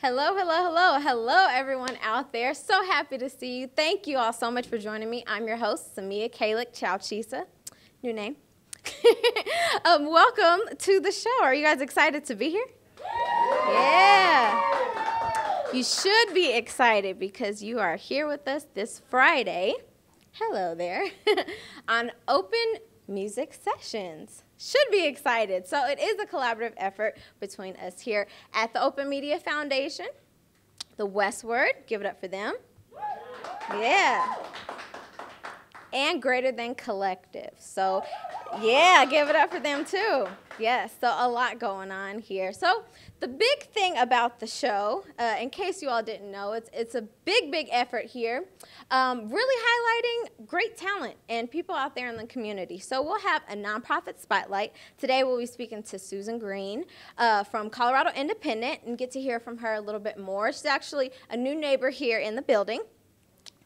Hello, hello, hello, hello, everyone out there. So happy to see you. Thank you all so much for joining me. I'm your host, Samia Kalik Chowchisa. New name. Welcome to the show. Are you guys excited to be here? Yeah. You should be excited because you are here with us this Friday. Hello there. On Open Music Sessions. Should be excited. So it is a collaborative effort between us here at the Open Media Foundation, the Westword, give it up for them. Yeah. And Greater Than Collective. So yeah, give it up for them too. Yes, so a lot going on here. So the big thing about the show, in case you all didn't know, it's a big effort here, really highlighting great talent and people out there in the community. So we'll have a nonprofit spotlight. Today we'll be speaking to Susan Green from Colorado Independent and get to hear from her a little bit more. She's actually a new neighbor here in the building.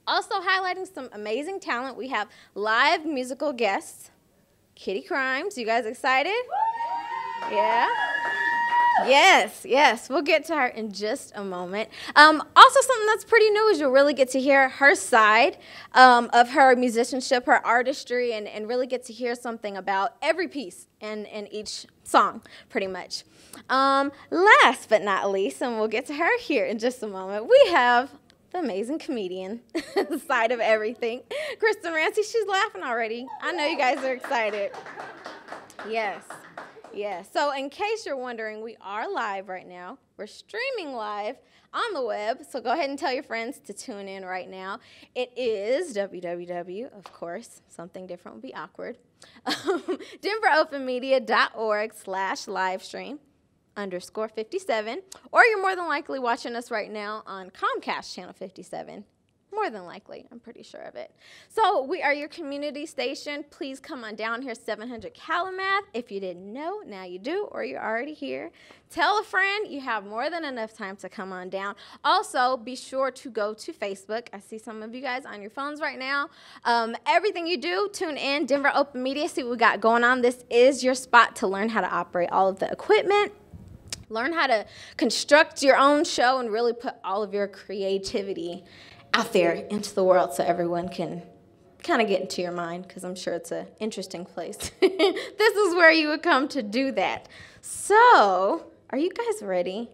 Also highlighting some amazing talent, we have live musical guests, Kitty Crimes. You guys excited? Yeah? Yes. We'll get to her in just a moment. Also, something that's pretty new is you'll really get to hear her side of her musicianship, her artistry, and really get to hear something about every piece in each song, pretty much. Last but not least, and we'll get to her here in just a moment, we have the amazing comedian side of everything, Kristen Rancy. She's laughing already. I know you guys are excited. Yes. So in case you're wondering, we are live right now. We're streaming live on the web, so go ahead and tell your friends to tune in right now. It is www, of course, something different would be awkward, denveropenmedia.org/livestream_57, or you're more than likely watching us right now on Comcast Channel 57. More than likely, I'm pretty sure of it. So we are your community station. Please come on down here, 700 Calumet. If you didn't know, now you do, or you're already here. Tell a friend. You have more than enough time to come on down. Also, be sure to go to Facebook. I see some of you guys on your phones right now. Everything you do, tune in, Denver Open Media, see what we got going on. This is your spot to learn how to operate all of the equipment, learn how to construct your own show, and really put all of your creativity out there into the world so everyone can kind of get into your mind, because I'm sure it's an interesting place. This is where you would come to do that. So, are you guys ready?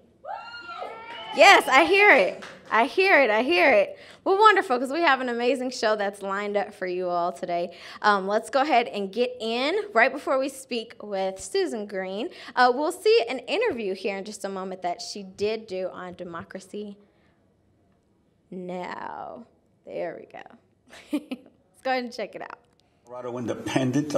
Yes, I hear it. I hear it. Well, wonderful, because we have an amazing show that's lined up for you all today. Let's go ahead and get in. Right before we speak with Susan Green, we'll see an interview here in just a moment that she did do on Democracy Now. There we go. Let's go ahead and check it out. Colorado Independent.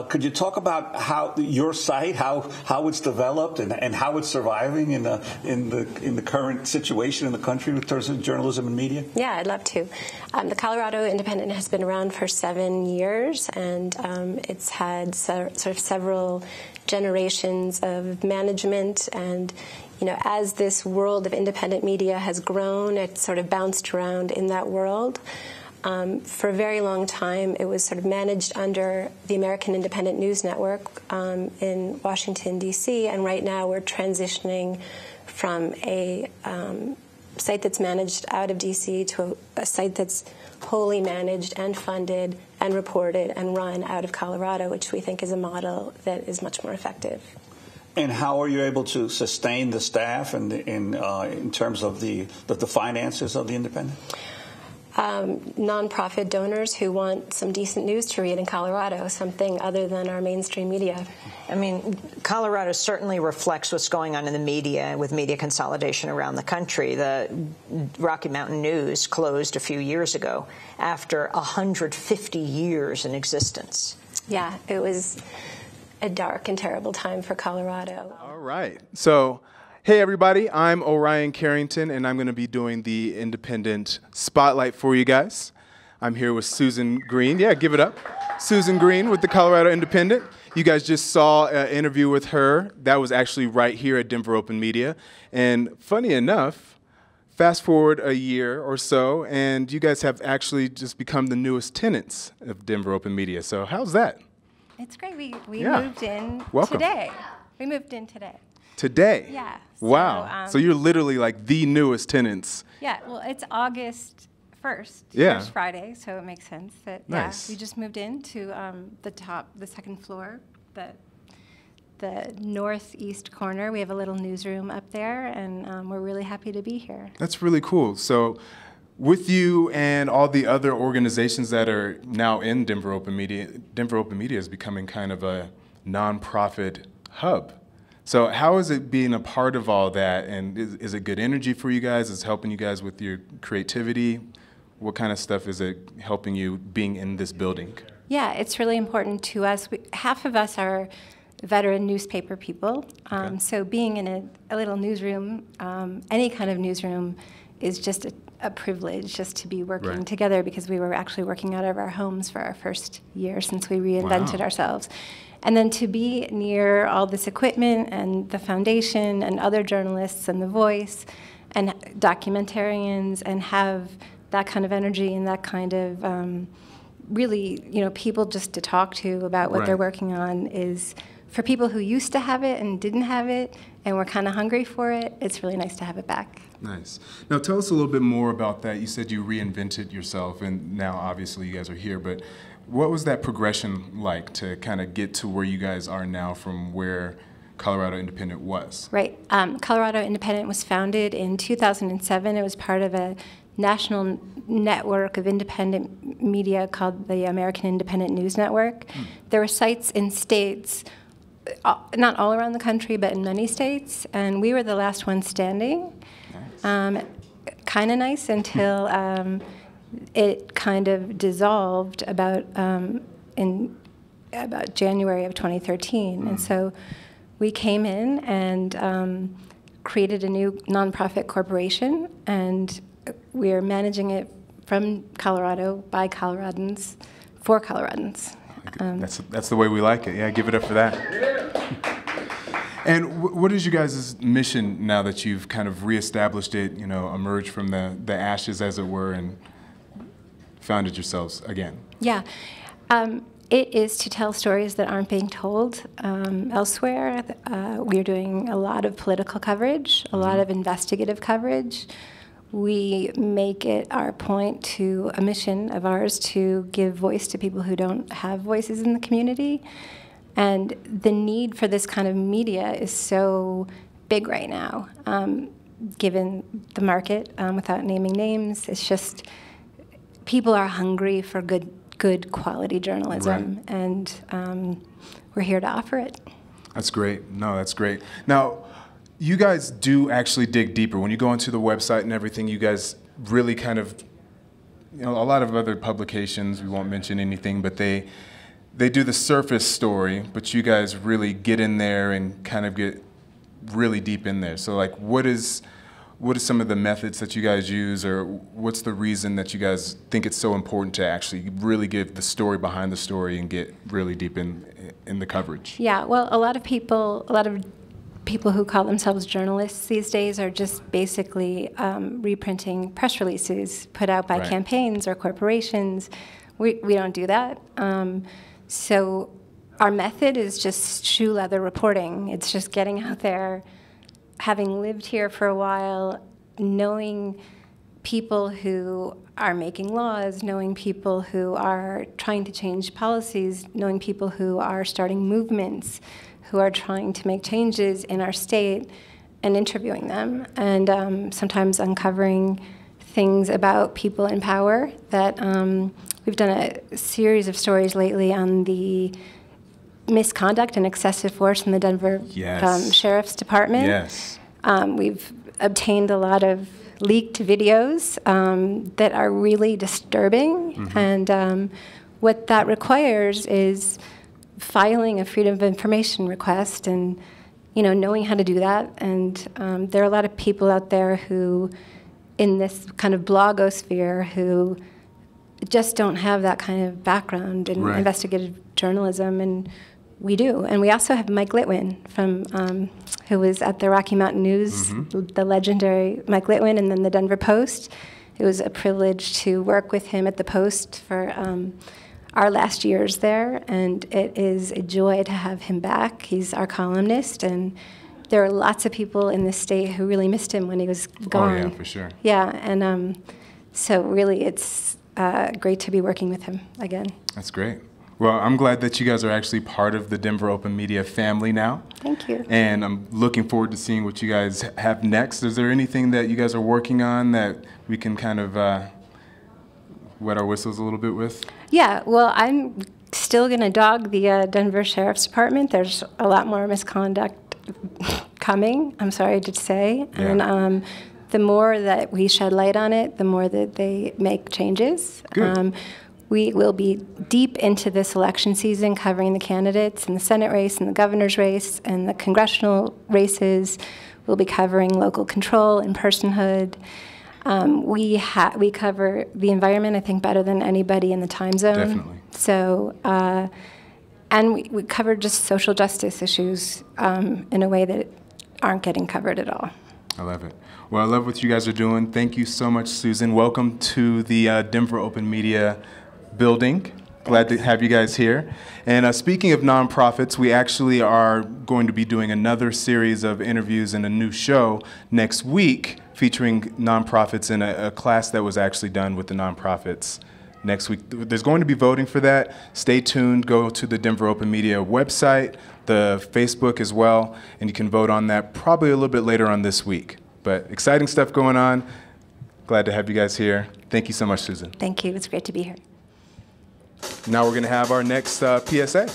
Could you talk about how your site, how it's developed, and how it's surviving in the current situation in the country in terms of journalism and media? Yeah, I'd love to. The Colorado Independent has been around for 7 years, and it's had sort of several generations of management. And as this world of independent media has grown, it sort of bounced around in that world. For a very long time, it was sort of managed under the American Independent News Network in Washington, D.C., and right now we're transitioning from a site that's managed out of D.C. to a site that's wholly managed and funded and reported and run out of Colorado, which we think is a model that is much more effective. And how are you able to sustain the staff and in terms of the finances of the Independent? Nonprofit donors who want some decent news to read in Colorado, something other than our mainstream media. I mean, Colorado certainly reflects what's going on in the media with media consolidation around the country. The Rocky Mountain News closed a few years ago after 150 years in existence. Yeah, it was a dark and terrible time for Colorado. All right. So, hey, everybody. I'm Orion Carrington, and I'm going to be doing the Independent Spotlight for you guys. I'm here with Susan Green. Yeah, give it up. Susan Green with the Colorado Independent. You guys just saw an interview with her. That was actually right here at Denver Open Media. And funny enough, fast forward a year or so, and you guys have actually just become the newest tenants of Denver Open Media. So how's that? It's great. We moved in Welcome. today. We moved in today. Today? Yeah. Wow. So you're literally like the newest tenants. Yeah, well, it's August 1st, Yeah. first Friday, so it makes sense that, Nice. we just moved into the second floor, the northeast corner. We have a little newsroom up there, and we're really happy to be here. That's really cool. So with you and all the other organizations that are now in Denver Open Media is becoming kind of a nonprofit hub. So how is it being a part of all that, and is it good energy for you guys? Is it helping you guys with your creativity? What kind of stuff is it helping you being in this building? Yeah, it's really important to us. Half of us are veteran newspaper people, so being in a little newsroom, any kind of newsroom, is just a privilege just to be working together, because we were actually working out of our homes for our first year since we reinvented ourselves. And then to be near all this equipment and the foundation and other journalists and The Voice and documentarians, and have that kind of energy and that kind of really, people just to talk to about what they're working on, is for people who used to have it and didn't have it and were kind of hungry for it, it's really nice to have it back. Nice. Now tell us a little bit more about that. You said you reinvented yourself, and now obviously you guys are here, but what was that progression like to kind of get to where you guys are now from where Colorado Independent was? Right. Colorado Independent was founded in 2007. It was part of a national network of independent media called the American Independent News Network. There were sites in states, not all around the country, but in many states, and we were the last one standing. Nice. Kind of nice until it kind of dissolved in about January of 2013. And so we came in and created a new nonprofit corporation, and we're managing it from Colorado by Coloradans for Coloradans. That's the way we like it. Yeah, give it up for that. And what is you guys' mission now that you've kind of reestablished it, emerged from the ashes, as it were, and founded yourselves again? Yeah. It is to tell stories that aren't being told elsewhere. We're doing a lot of political coverage, a lot of investigative coverage. We make it our point to a mission of ours to give voice to people who don't have voices in the community. And the need for this kind of media is so big right now, given the market, without naming names. It's just people are hungry for good quality journalism, and we're here to offer it. That's great. No, that's great. Now, you guys do actually dig deeper. When you go onto the website and everything, you guys really kind of, a lot of other publications, we won't mention anything, but they do the surface story, but you guys really get in there and kind of get really deep in there. So like, what is some of the methods that you guys use, or what's the reason that you guys think it's so important to actually really give the story behind the story and get really deep in the coverage? Yeah, well, a lot of people who call themselves journalists these days are just basically reprinting press releases put out by campaigns or corporations. We don't do that. So our method is just shoe leather reporting. It's just getting out there, having lived here for a while, knowing people who are making laws, knowing people who are trying to change policies, knowing people who are starting movements, who are trying to make changes in our state, and interviewing them, and sometimes uncovering things about people in power that we've done a series of stories lately on the misconduct and excessive force in the Denver Sheriff's Department. Yes. We've obtained a lot of leaked videos that are really disturbing, and what that requires is filing a Freedom of Information request, and knowing how to do that. And there are a lot of people out there who, in this kind of blogosphere, who just don't have that kind of background in investigative journalism, and we do. And we also have Mike Litwin from who was at the Rocky Mountain News, the legendary Mike Litwin, and then the Denver Post. It was a privilege to work with him at the Post for our last years there, and it is a joy to have him back. He's our columnist, and there are lots of people in this state who really missed him when he was gone. Oh, yeah, for sure. Yeah, and so really it's great to be working with him again. That's great. Well, I'm glad that you guys are actually part of the Denver Open Media family now. Thank you. And I'm looking forward to seeing what you guys have next. Is there anything that you guys are working on that we can kind of wet our whistles a little bit with? Yeah, well, I'm still going to dog the Denver Sheriff's Department. There's a lot more misconduct coming, I'm sorry to say. Yeah. And the more that we shed light on it, the more that they make changes. Good. We will be deep into this election season covering the candidates in the Senate race and the governor's race and the congressional races. We'll be covering local control and personhood. We cover the environment, I think, better than anybody in the time zone. Definitely. So, and we cover just social justice issues in a way that aren't getting covered at all. I love it. Well, I love what you guys are doing. Thank you so much, Susan. Welcome to the Denver Open Media building. Glad to have you guys here. And speaking of nonprofits, we actually are going to be doing another series of interviews and a new show next week featuring nonprofits in a class that was actually done with the nonprofits next week. There's going to be voting for that. Stay tuned. Go to the Denver Open Media website, the Facebook as well, and you can vote on that probably a little bit later on this week. But exciting stuff going on. Glad to have you guys here. Thank you so much, Susan. Thank you. It's great to be here. Now we're going to have our next PSA.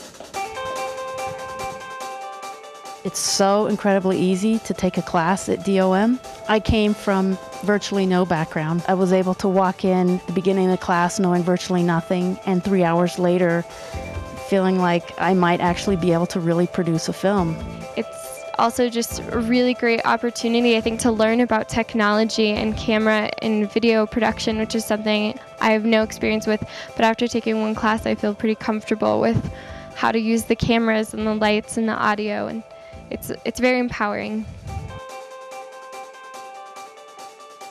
It's so incredibly easy to take a class at DOM. I came from virtually no background. I was able to walk in the beginning of the class knowing virtually nothing, and 3 hours later feeling like I might actually be able to really produce a film. It's also just a really great opportunity, I think, to learn about technology and camera and video production, which is something I have no experience with. But after taking one class, I feel pretty comfortable with how to use the cameras and the lights and the audio, and it's very empowering.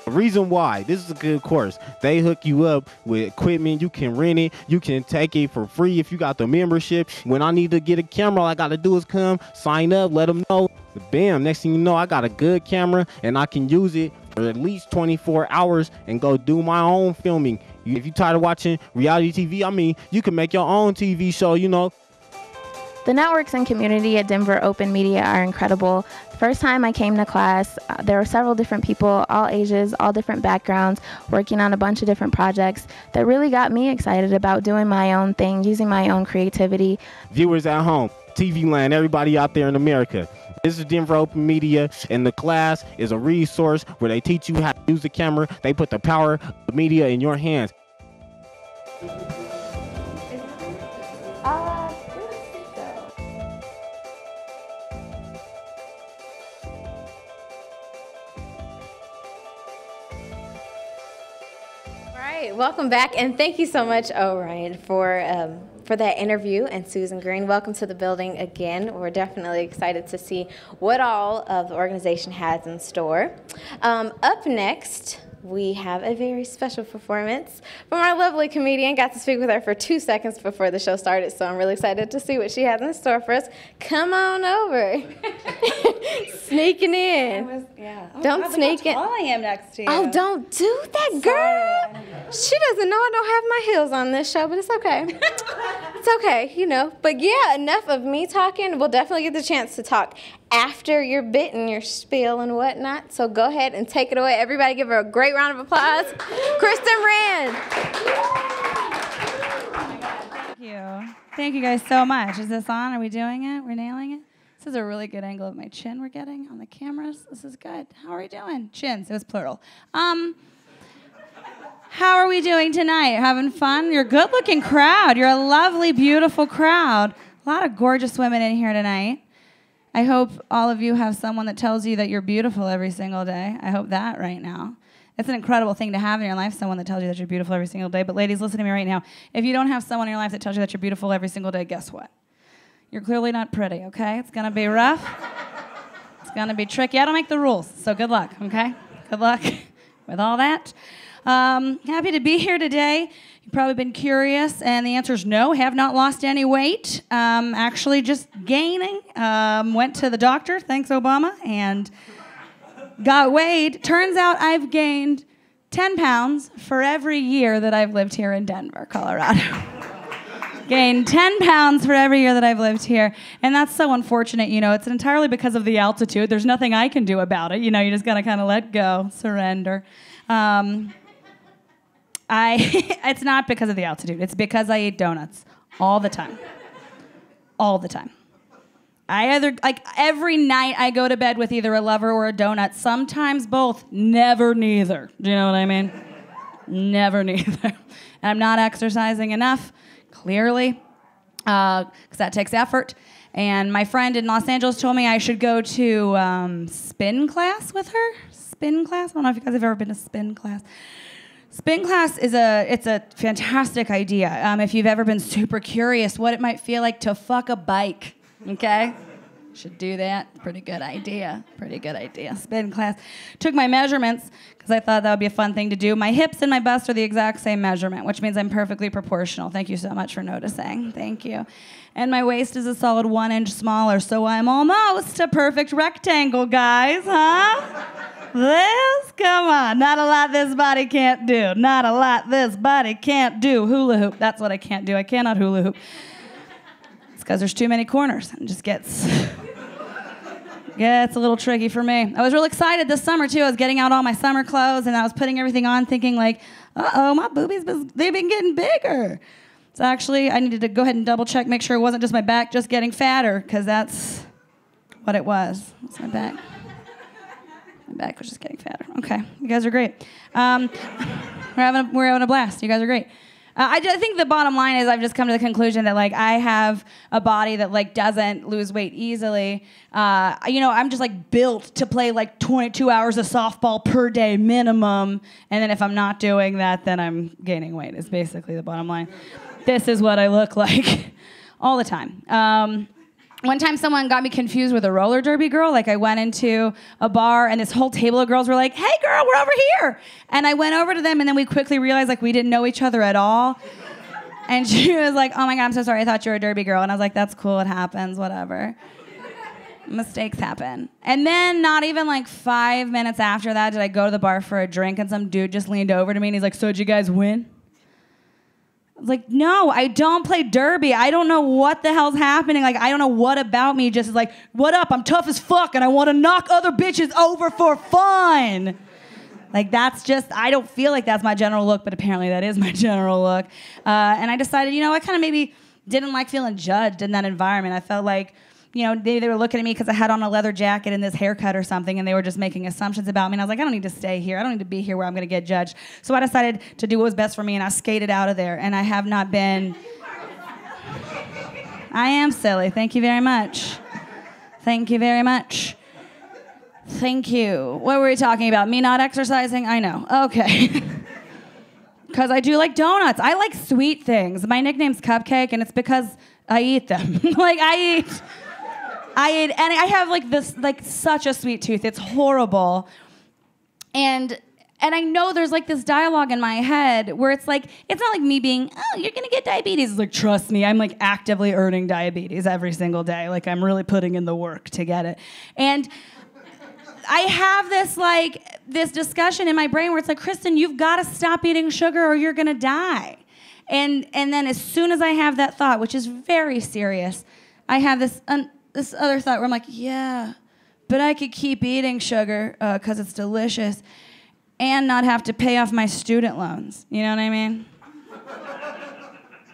The reason why this is a good course, they hook you up with equipment. You can rent it, you can take it for free if you got the membership. When I need to get a camera, all I gotta do is come sign up, let them know, bam, next thing you know, I got a good camera and I can use it for at least 24 hours and go do my own filming. If you're tired of watching reality TV, I mean, you can make your own TV show, you know. The networks and community at Denver Open Media are incredible. The first time I came to class, there were several different people, all ages, all different backgrounds, working on a bunch of different projects that really got me excited about doing my own thing, using my own creativity. Viewers at home, TV land, everybody out there in America, this is Denver Open Media, and the class is a resource where they teach you how to use the camera. They put the power of the media in your hands. Welcome back, and thank you so much, Orion, for that interview, and Susan Green. Welcome to the building again. We're definitely excited to see what all of the organization has in store. Up next, we have a very special performance from our lovely comedian. Got to speak with her for 2 seconds before the show started, so I'm really excited to see what she has in store for us. Come on over. Sneaking in. Don't sneak in. How tall I am next to you. Oh, don't do that, girl. She doesn't know I don't have my heels on this show, but it's okay. It's okay, you know. But yeah, enough of me talking. We'll definitely get the chance to talk after your bit and your spiel and whatnot. So go ahead and take it away. Everybody give her a great round of applause. Kristen Rand. Thank you. Thank you guys so much. Is this on? Are we doing it? We're nailing it? This is a really good angle of my chin we're getting on the cameras. This is good. How are we doing? Chins. It was plural. How are we doing tonight? Having fun? You're a good-looking crowd. You're a lovely, beautiful crowd. A lot of gorgeous women in here tonight. I hope all of you have someone that tells you that you're beautiful every single day. I hope that right now. It's an incredible thing to have in your life, someone that tells you that you're beautiful every single day. But ladies, listen to me right now. If you don't have someone in your life that tells you that you're beautiful every single day, guess what? You're clearly not pretty, okay? It's going to be rough. It's going to be tricky. I don't make the rules, so good luck, okay? Good luck with all that. Happy to be here today. You've probably been curious, and the answer is no, have not lost any weight. Actually just gaining. Went to the doctor, thanks Obama, and got weighed. Turns out I've gained 10 pounds for every year that I've lived here in Denver, Colorado. Gained 10 pounds for every year that I've lived here. And that's so unfortunate, you know. It's entirely because of the altitude. There's nothing I can do about it. You know, you just gotta kind of let go, surrender. It's not because of the altitude. It's because I eat donuts all the time. All the time. Every night I go to bed with either a lover or a donut. Sometimes both, never neither. Do you know what I mean? Never neither. And I'm not exercising enough, clearly, because that takes effort. And my friend in Los Angeles told me I should go to spin class with her. Spin class? I don't know if you guys have ever been to spin class. Spin class is a fantastic idea. If you've ever been super curious what it might feel like to fuck a bike, okay? Should do that. Pretty good idea. Pretty good idea. Spin class. Took my measurements because I thought that would be a fun thing to do. My hips and my bust are the exact same measurement, which means I'm perfectly proportional. Thank you so much for noticing. Thank you. And my waist is a solid 1 inch smaller, so I'm almost a perfect rectangle, guys, huh? Come on. Not a lot this body can't do. Not a lot this body can't do. Hula hoop. That's what I can't do. I cannot hula hoop. It's because there's too many corners. It just gets a little tricky for me. I was real excited this summer, too. I was getting out all my summer clothes, and I was putting everything on thinking, like, uh-oh, my boobies, they've been getting bigger. So actually, I needed to go ahead and double-check, make sure it wasn't just my back just getting fatter, because that's what it was. It's my back. My back was just getting fatter. Okay, you guys are great. We're having a blast. You guys are great. I think the bottom line is I've just come to the conclusion that like I have a body that like doesn't lose weight easily. I'm just like built to play like 22 hours of softball per day minimum, and then if I'm not doing that, then I'm gaining weight. Is basically the bottom line. This is what I look like all the time. One time someone got me confused with a roller derby girl. Like I went into a bar and this whole table of girls were like, hey girl, we're over here. And I went over to them and then we quickly realized like we didn't know each other at all. And she was like, oh my God, I'm so sorry. I thought you were a derby girl. And I was like, that's cool. It happens, whatever. Mistakes happen. And then not even like 5 minutes after that did I go to the bar for a drink and some dude just leaned over to me and he's like, so did you guys win? I was like, no, I don't play derby. I don't know what the hell's happening. Like, I don't know what about me just is like, what up? I'm tough as fuck and I want to knock other bitches over for fun. Like, that's just, I don't feel like that's my general look, but apparently that is my general look. And I decided, I kind of maybe didn't like feeling judged in that environment. I felt like, they were looking at me because I had on a leather jacket and this haircut or something, and they were just making assumptions about me. And I was like, I don't need to stay here. I don't need to be here where I'm going to get judged. So I decided to do what was best for me, and I skated out of there. And I have not been... I am silly. Thank you very much. Thank you very much. Thank you. What were we talking about? Me not exercising? I know. Okay. Because I do like donuts. I like sweet things. My nickname's Cupcake, and it's because I eat them. I eat, and I have like this, like such a sweet tooth. It's horrible. And I know there's like this dialogue in my head where it's like, it's not like me being, oh, you're gonna get diabetes. It's like, trust me, I'm like actively earning diabetes every single day. Like I'm really putting in the work to get it. And I have this discussion in my brain where it's like, Kristen, you've got to stop eating sugar or you're gonna die. And then as soon as I have that thought, which is very serious, I have this other thought where I'm like, yeah, but I could keep eating sugar because it's delicious and not have to pay off my student loans. You know what I mean?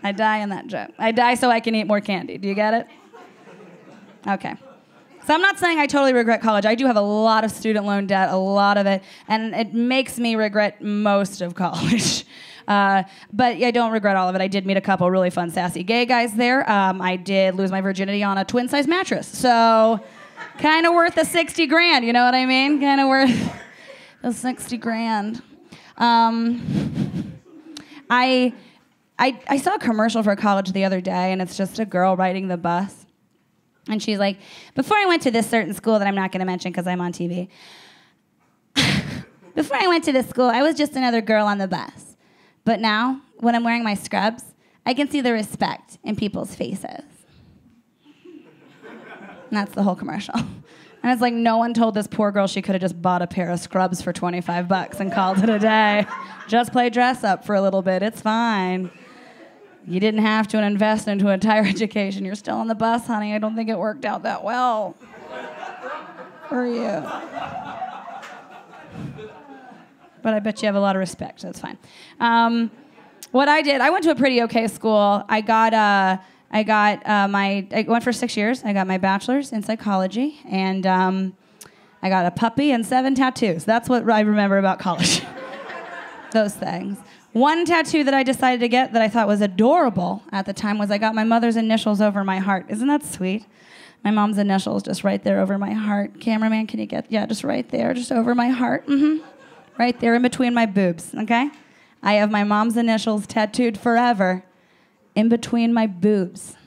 I die in that joke. I die so I can eat more candy. Do you get it? Okay. So I'm not saying I totally regret college. I do have a lot of student loan debt, a lot of it, and it makes me regret most of college. But I don't regret all of it. I did meet a couple really fun, sassy gay guys there. I did lose my virginity on a twin-size mattress. So kind of worth the 60 grand, you know what I mean? Kind of worth the 60 grand. I saw a commercial for college the other day, and it's just a girl riding the bus. And she's like, before I went to this certain school that I'm not going to mention because I'm on TV, before I went to this school, I was just another girl on the bus. But now, when I'm wearing my scrubs, I can see the respect in people's faces. And that's the whole commercial. And it's like no one told this poor girl she could have just bought a pair of scrubs for $25 and called it a day. Just play dress up for a little bit. It's fine. You didn't have to invest into an entire education. You're still on the bus, honey. I don't think it worked out that well for you. But I bet you have a lot of respect, so that's fine. What I did, I went to a pretty okay school. I went for 6 years. I got my bachelor's in psychology, and I got a puppy and 7 tattoos. That's what I remember about college. Those things. One tattoo that I decided to get that I thought was adorable at the time was I got my mother's initials over my heart. Isn't that sweet? My mom's initials just right there over my heart. Cameraman, can you get, yeah, just right there, just over my heart. Right there in between my boobs, okay? I have my mom's initials tattooed forever in between my boobs.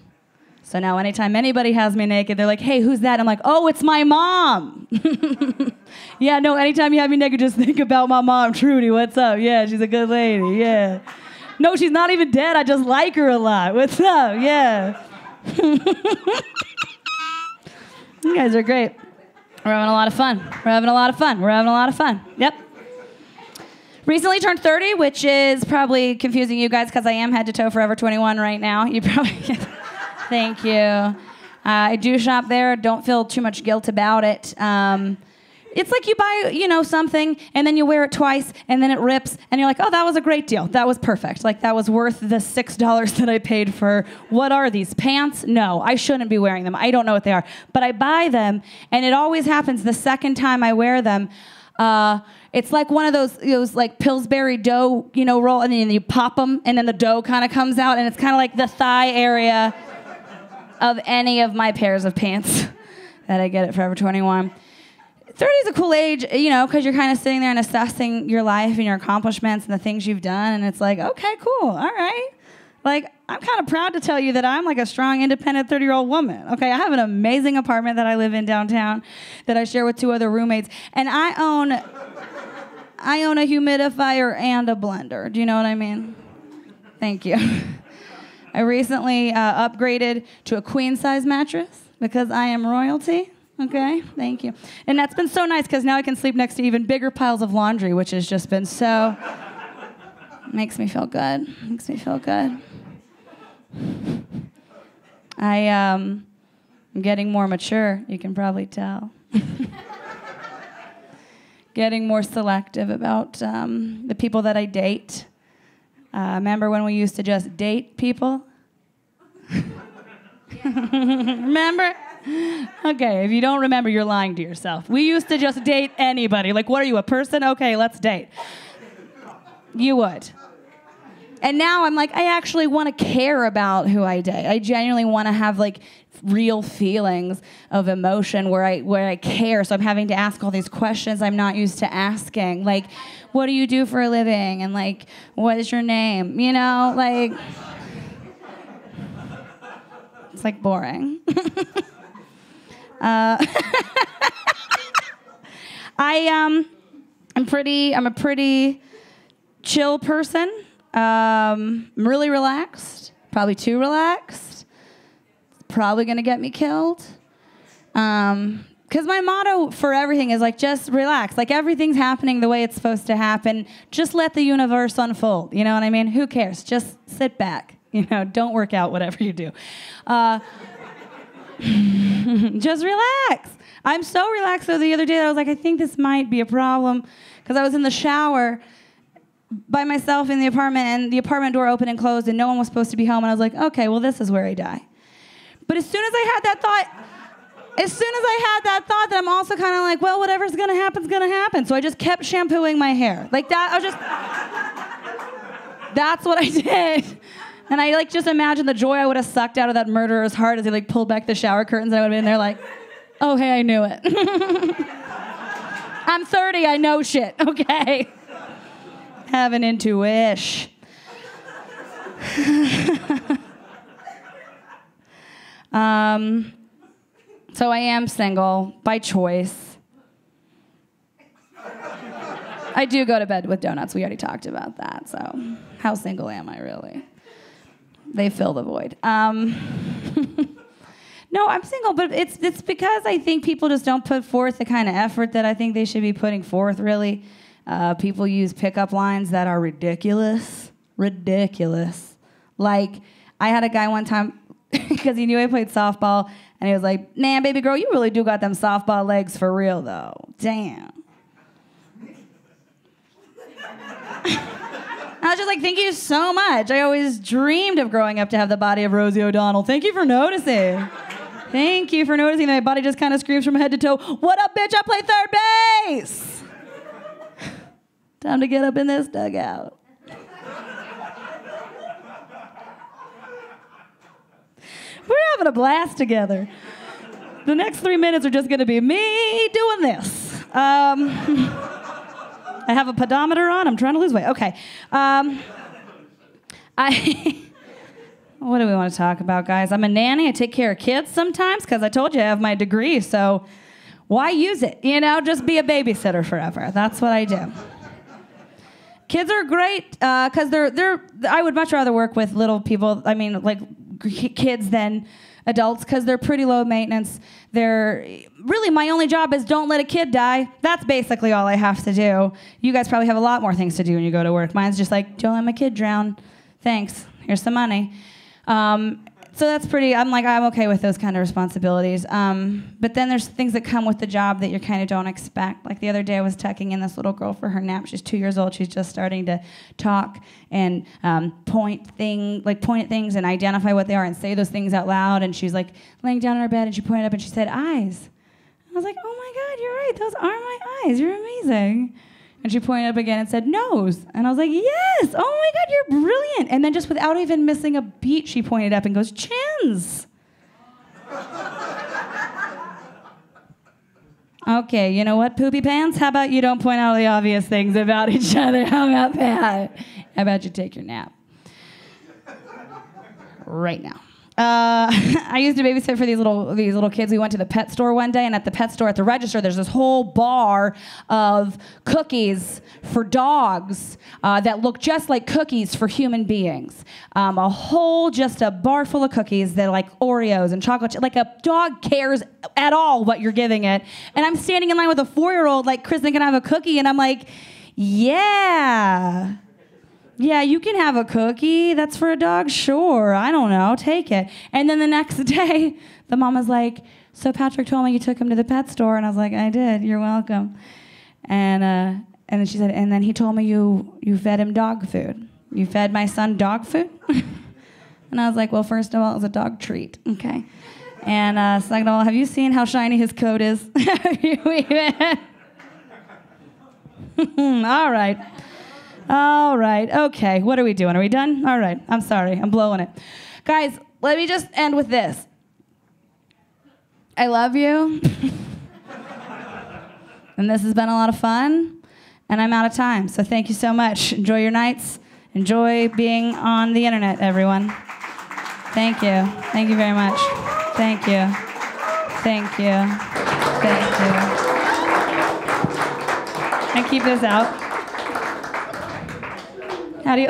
So now anytime anybody has me naked, they're like, hey, who's that? I'm like, oh, it's my mom. Yeah, no, anytime you have me naked, just think about my mom, Trudy. What's up? Yeah, she's a good lady. Yeah. No, she's not even dead. I just like her a lot. What's up? Yeah. You guys are great. We're having a lot of fun. We're having a lot of fun. We're having a lot of fun. Yep. Recently turned 30, which is probably confusing you guys because I am head to toe Forever 21 right now. You probably... Thank you. I do shop there. Don't feel too much guilt about it. It's like you buy, something, and then you wear it twice, and then it rips, and you're like, oh, that was a great deal. That was perfect. Like, that was worth the $6 that I paid for. What are these, pants? No, I shouldn't be wearing them. I don't know what they are. But I buy them, and it always happens the second time I wear them. It's like one of those like Pillsbury dough, roll, and then you pop them, and then the dough kind of comes out, and it's kind of like the thigh area of any of my pairs of pants that I get at Forever 21. 30 is a cool age, because you're kind of sitting there and assessing your life and your accomplishments and the things you've done, and it's like, okay, cool, all right. Like, I'm kind of proud to tell you that I'm like a strong, independent 30-year-old woman. Okay, I have an amazing apartment that I live in downtown that I share with 2 other roommates, and I own a humidifier and a blender. Do you know what I mean? Thank you. I recently upgraded to a queen-size mattress because I am royalty. Okay, thank you. And that's been so nice because now I can sleep next to even bigger piles of laundry, which has just been so... Makes me feel good. Makes me feel good. I'm getting more mature, you can probably tell. Getting more selective about the people that I date. Remember when we used to just date people? Remember? Okay, if you don't remember, you're lying to yourself. We used to just date anybody. Like, what are you, a person? Okay, let's date. You would. And now I'm like, I actually want to care about who I date. I genuinely want to have like real feelings of emotion where I care. So I'm having to ask all these questions I'm not used to asking. Like, what do you do for a living? And like, what is your name? Like, it's like boring. I'm a pretty chill person. I'm really relaxed, probably too relaxed. It's probably gonna get me killed. Because my motto for everything is like, just relax. Like, everything's happening the way it's supposed to happen. Just let the universe unfold. You know what I mean? Who cares? Just sit back. Don't work out whatever you do. Just relax. I'm so relaxed though the other day that I was like, I think this might be a problem. Because I was in the shower by myself in the apartment, and the apartment door opened and closed, and no one was supposed to be home, and I was like, okay, well, this is where I die. But as soon as I had that thought, that I'm also kind of like, well, whatever's gonna happen's gonna happen. So I just kept shampooing my hair. Like that, that's what I did. And I like just imagined the joy I would have sucked out of that murderer's heart as he like pulled back the shower curtains, and I would have been there like, oh, hey, I knew it. I'm 30, I know shit, okay? Have an intuition. So I am single by choice. I do go to bed with donuts. We already talked about that. So how single am I, really? They fill the void. No, I'm single, but it's because I think people just don't put forth the kind of effort that I think they should be putting forth, really. People use pickup lines that are ridiculous. Ridiculous. Like, I had a guy one time, because he knew I played softball, and he was like, "Man, baby girl, you really do got them softball legs for real, though. Damn." I was just like, "Thank you so much. I always dreamed of growing up to have the body of Rosie O'Donnell. Thank you for noticing. Thank you for noticing that my body just kind of screams from head to toe, 'What up, bitch? I play third base.' Time to get up in this dugout." We're having a blast together. The next 3 minutes are just going to be me doing this. I have a pedometer on. I'm trying to lose weight. Okay. What do we want to talk about, guys? I'm a nanny. I take care of kids sometimes because I told you I have my degree. So why use it? You know, just be a babysitter forever. That's what I do. Kids are great because I would much rather work with little people. I mean, like kids than adults because they're pretty low maintenance. They're really, my only job is don't let a kid die. That's basically all I have to do. You guys probably have a lot more things to do when you go to work. Mine's just like, don't let my kid drown. Thanks. Here's some money. So that's pretty, I'm okay with those kind of responsibilities. But then there's things that come with the job that you kind of don't expect. Like the other day I was tucking in this little girl for her nap. She's 2 years old. She's just starting to talk and point at things and identify what they are and say those things out loud. And she's like laying down in her bed and she pointed up and she said, "Eyes." I was like, "Oh my God, you're right. Those are my eyes. You're amazing." And she pointed up again and said, "Nose." And I was like, "Yes, oh my God, you're brilliant." And then just without even missing a beat, she pointed up and goes, "Chins." Okay, you know what, poopy pants? How about you don't point out the obvious things about each other? How about that? How about you take your nap? Right now. I used to babysit for these little kids. We went to the pet store one day, and at the pet store, at the register, there's this whole bar of cookies for dogs that look just like cookies for human beings. Just a bar full of cookies that are like Oreos and chocolate. Like a dog cares at all what you're giving it. And I'm standing in line with a 4-year-old, like, "Kristen, can I have a cookie?" And I'm like, "Yeah. Yeah, you can have a cookie. That's for a dog? Sure. I don't know. Take it." And then the next day, the mom was like, "So Patrick told me you took him to the pet store." And I was like, "I did. You're welcome." And then she said, "And then he told me you fed him dog food. You fed my son dog food?" And I was like, "Well, first of all, it was a dog treat, okay? And second of all, have you seen how shiny his coat is?" All right. All right, okay, what are we doing? Are we done? All right, I'm sorry, I'm blowing it. Guys, let me just end with this. I love you. And this has been a lot of fun, and I'm out of time, so thank you so much. Enjoy your nights. Enjoy being on the internet, everyone. Thank you. Thank you very much. Thank you. Thank you. Thank you. And keep this out. How do you...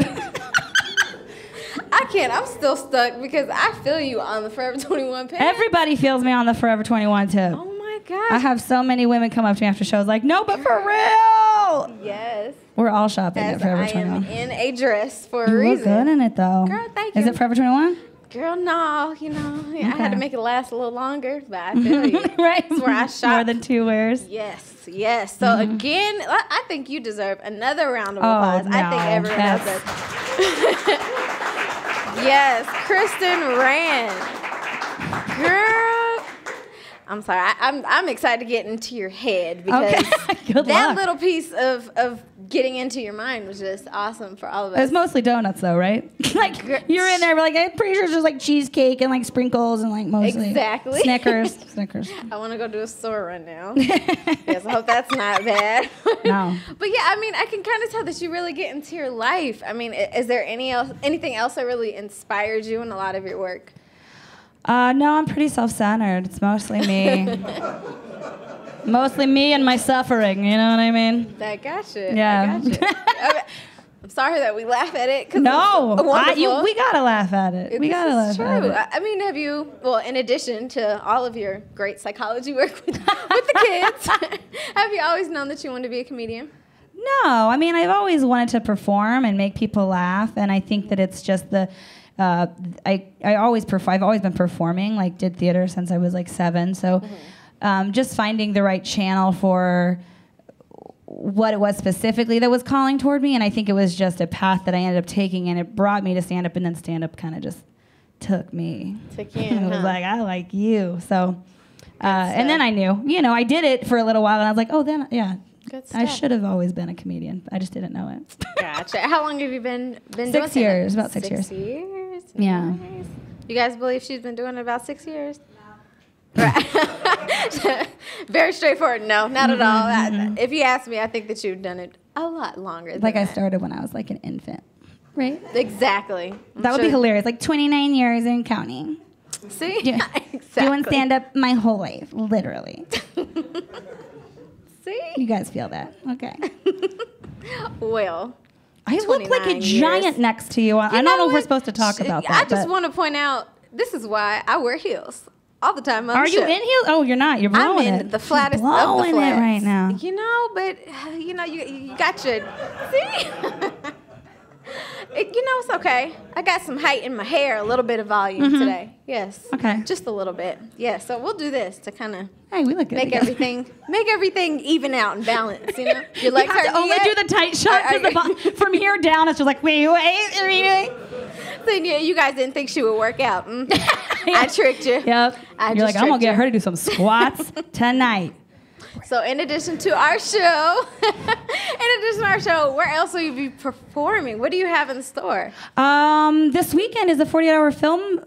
I can't. I'm still stuck because I feel you on the Forever 21 page. Everybody feels me on the Forever 21 too. Oh my gosh. I have so many women come up to me after shows like, "No, but for real." Yes. We're all shopping at Forever 21. I am in a dress for a You reason. look good in it though. Girl, thank you. Is it Forever 21? Girl, no. You know, Okay. I had to make it last a little longer, but I feel you. Right. That's where I shop. More than 2 wears. Yes. So again, I think you deserve another round of applause. No, I think everyone else does. Yes, Kristen Rand. Girl. I'm sorry. I'm excited to get into your head because Good that luck. little piece of getting into your mind was just awesome for all of us. It's mostly donuts though, right? Like you're in there, like I'm pretty sure it's just like cheesecake and like sprinkles and like mostly Exactly. Snickers. I want to go do a store run now. Yes, I hope that's not bad. No. But yeah, I mean, I can kind of tell that you really get into your life. I mean, is there anything else that really inspired you in a lot of your work? No, I'm pretty self-centered. It's mostly me. Mostly me and my suffering, you know what I mean? I gotcha. Yeah. I gotcha. I'm sorry that we laugh at it. No, wonderful. we gotta laugh at it. We gotta laugh at it. I mean, have you, well, in addition to all of your great psychology work with the kids, have you always known that you wanted to be a comedian? No, I mean, I've always wanted to perform and make people laugh, and I think that it's just I've always been performing, like did theater since I was like 7, so just finding the right channel for what it was specifically that was calling toward me, and I think it was just a path that I ended up taking, and it brought me to stand-up, and then stand-up kind of just took me. Took you in, It was like, I like you, so, and then I knew, I did it for a little while, and I was like, oh, then, yeah, good stuff. I should have always been a comedian. I just didn't know it. Gotcha. How long have you been doing 6 years, about 6 years. 6 years? Yeah. Nice. You guys believe she's been doing it about 6 years? Right. Very straightforward. No, not at all. If you ask me, I think that you've done it a lot longer than Like I that. started when I was like an infant, right? Exactly. That would be hilarious. Like 29 years and counting. See? Yeah. Exactly. Doing stand-up my whole life, literally. See? You guys feel that? Okay. Well, I look like a 29 giant years. next to you. I don't know if we're supposed to talk about that. I just but- want to point out, this is why I wear heels all the time on Are the you show. in heels? Oh, you're not. You're blowing I'm it. in the flattest You're of the blowing flats. it right now. But you got your, see? It's okay. I got some height in my hair, a little bit of volume today. Yes. Okay. Just a little bit. Yeah. So we'll do this to kind of Hey, we look good make together. everything even out and balance. Your You legs have to hurting only yet? do the tight shot from here down. It's just like, wait, So you guys didn't think she would work out. I tricked you. Yep. just You're like, I'm gonna tricked get you. her to do some squats tonight. So in addition to our show, where else will you be performing? What do you have in store? This weekend is a 48-hour film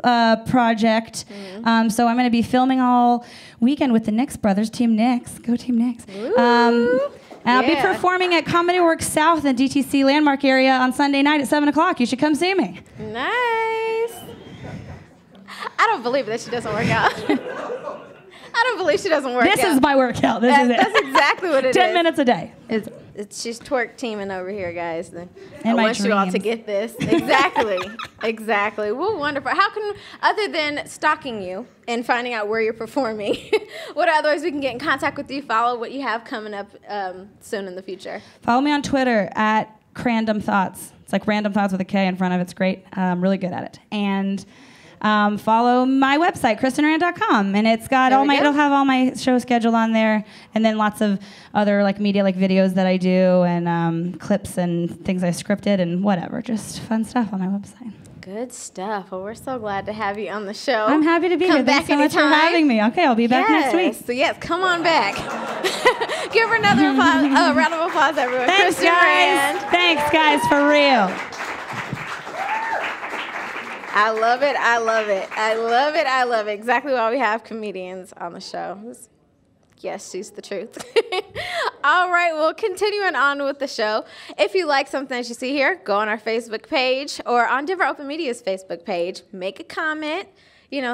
project. So I'm going to be filming all weekend with the Nix brothers, Team Nix. Go Team Nix. And I'll be performing at Comedy Works South in DTC Landmark area on Sunday night at 7 o'clock. You should come see me. Nice. I don't believe that she doesn't work out. I don't believe she doesn't work out. This is my workout. This is it. That's exactly what it is. 10 minutes a day. She's twerk teaming over here, guys. I my want you all to dreams. get this. Exactly. Exactly. Well, wonderful. How can, other than stalking you and finding out where you're performing, what other ways we can get in contact with you, follow what you have coming up soon in the future? Follow me on Twitter at Crandom Thoughts. It's like Random Thoughts with a K in front of it. It's great. I'm really good at it. And follow my website, KristenRand.com, and it's got it'll have all my show schedule on there, and then lots of other like media like videos that I do, and clips and things I scripted and whatever, just fun stuff on my website. Good stuff. Well, we're so glad to have you on the show. I'm happy to be here. Thanks so much for having me. Okay, I'll be back next week. So yes, come on back. Give her another round of applause, everyone. Thanks, Kristen guys. Rand. Thanks, guys, for real. I love it. I love it. I love it. I love it. Exactly why we have comedians on the show. Yes, she's the truth. All right, well, continuing on with the show. If you like something that you see here, go on our Facebook page or on Denver Open Media's Facebook page. Make a comment,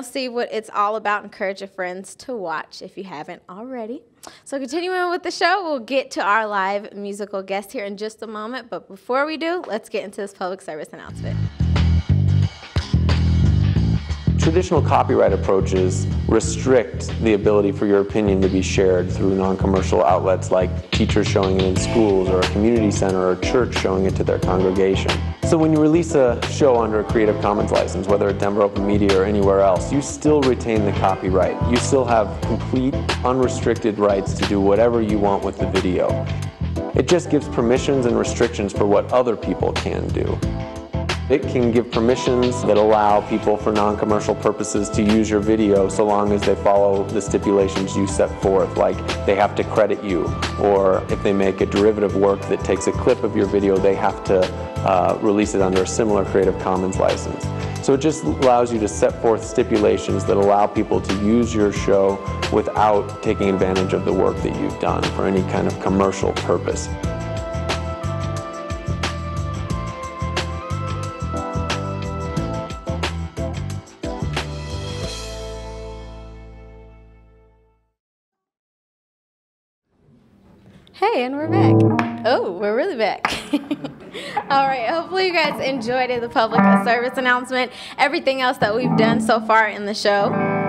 see what it's all about. Encourage your friends to watch if you haven't already. So continuing with the show, we'll get to our live musical guest here in just a moment. But before we do, let's get into this public service announcement. Traditional copyright approaches restrict the ability for your opinion to be shared through non-commercial outlets like teachers showing it in schools or a community center or a church showing it to their congregation. So when you release a show under a Creative Commons license, whether at Denver Open Media or anywhere else, you still retain the copyright. You still have complete, unrestricted rights to do whatever you want with the video. It just gives permissions and restrictions for what other people can do. It can give permissions that allow people for non-commercial purposes to use your video so long as they follow the stipulations you set forth, like they have to credit you, or if they make a derivative work that takes a clip of your video, they have to release it under a similar Creative Commons license. So it just allows you to set forth stipulations that allow people to use your show without taking advantage of the work that you've done for any kind of commercial purpose. Hey, and we're back. Oh, we're really back. All right, hopefully you guys enjoyed it, the public service announcement, everything else that we've done so far in the show.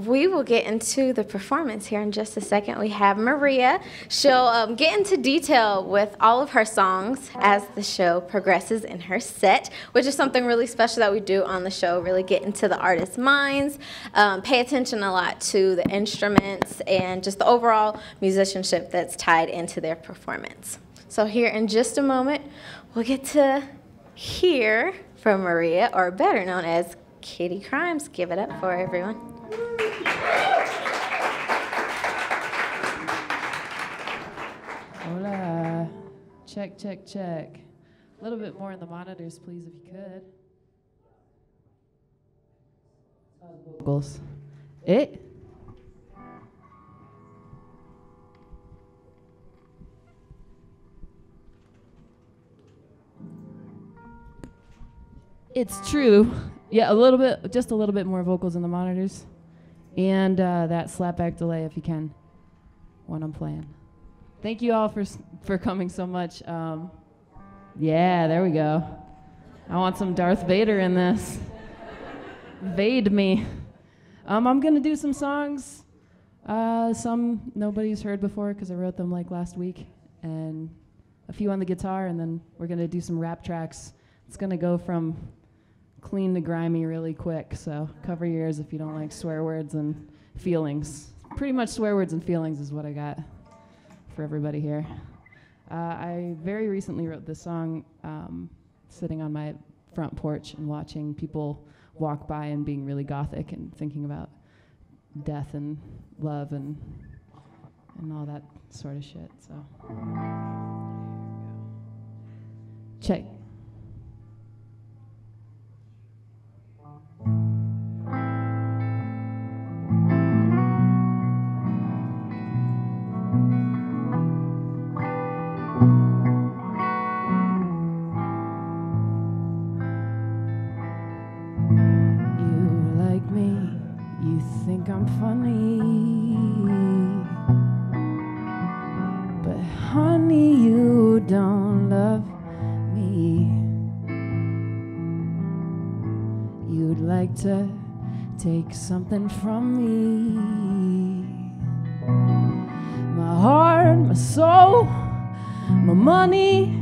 We will get into the performance here in just a second. We have Maria. She'll get into detail with all of her songs as the show progresses in her set, which is something really special that we do on the show, really get into the artist's minds, pay attention a lot to the instruments and just the overall musicianship that's tied into their performance. So here in just a moment, we'll get to hear from Maria, or better known as Kitty Crimes. Give it up for everyone. Hola. Check, check, check. A little bit more in the monitors, please, if you could. Vocals. It's true. Yeah, a little bit, just a little bit more vocals in the monitors. And that slapback delay, if you can, when I'm playing. Thank you all for coming so much. Yeah, there we go. I want some Darth Vader in this. Vade me. I'm going to do some songs. Some nobody's heard before because I wrote them like last week. And a few on the guitar, and then we're going to do some rap tracks. It's going to go from clean to grimy really quick, so cover your ears if you don't like swear words and feelings. Pretty much swear words and feelings is what I got for everybody here. I very recently wrote this song sitting on my front porch and watching people walk by and being really gothic and thinking about death and love and all that sort of shit, so. Check. I'm funny, but honey, you don't love me. You'd like to take something from me. My heart, my soul, my money.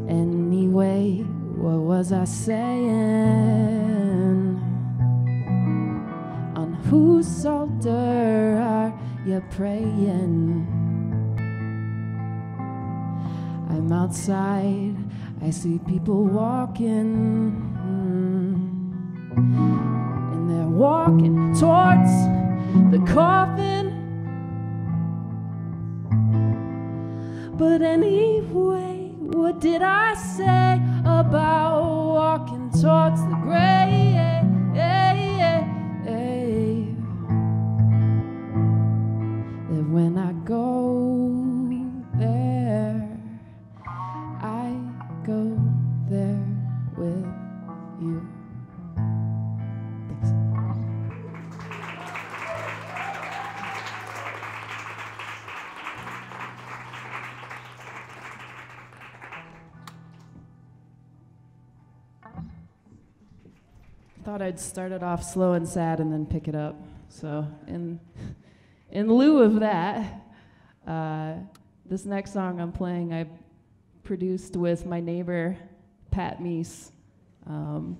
Anyway, what was I saying? On whose altar are you praying? I'm outside, I see people walking, and they're walking towards the coffin. But anyway, what did I say about walking towards the grave? That when I go there, I go there with you. Thanks. Thought I'd start it off slow and sad and then pick it up. So in lieu of that, this next song I'm playing I produced with my neighbor, Pat Meese. And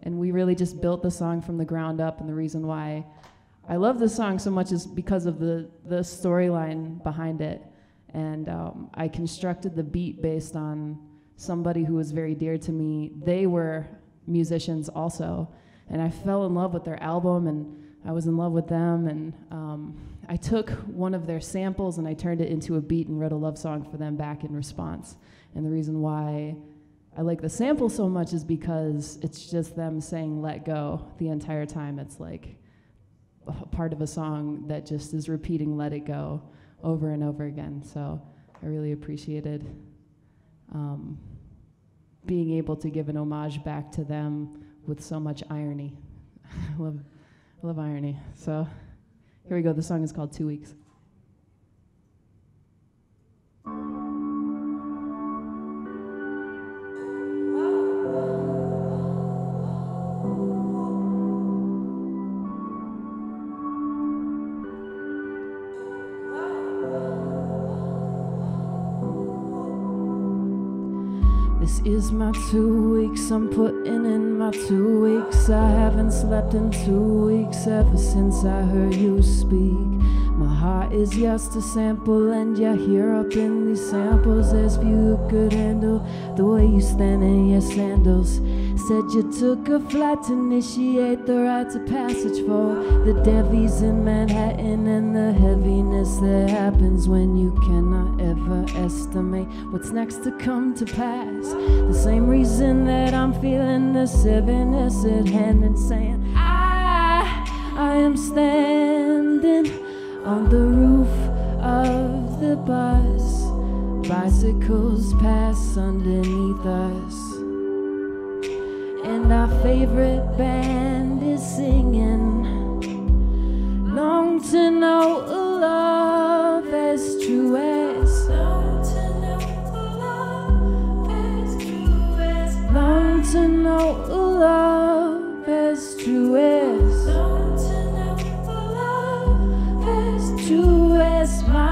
we really just built the song from the ground up, and the reason why I love this song so much is because of the storyline behind it. And I constructed the beat based on somebody who was very dear to me. They were musicians also, and I fell in love with their album, and I was in love with them, and I took one of their samples and I turned it into a beat and wrote a love song for them back in response. And the reason why I like the sample so much is because it's just them saying let go the entire time. It's like a part of a song that just is repeating let it go over and over again. So I really appreciated being able to give an homage back to them with so much irony. I love irony. So Here we go. The song is called 2 Weeks. This is my 2 weeks, I'm putting in my 2 weeks. I haven't slept in 2 weeks ever since I heard you speak. My heart is yours to sample, and you're here up in these samples. As few could handle the way you stand in your sandals. Said you took a flight to initiate the rites of passage for the Devies in Manhattan, and the heaviness that happens when you cannot ever estimate what's next to come to pass. The same reason that I'm feeling the heaviness at hand and saying, I am standing on the roof of the bus. Bicycles pass underneath us, and our favorite band is singing. Long to know a love as true as. Long to know a love as true as. Long to know a love as true as. Long to know a love as true as mine.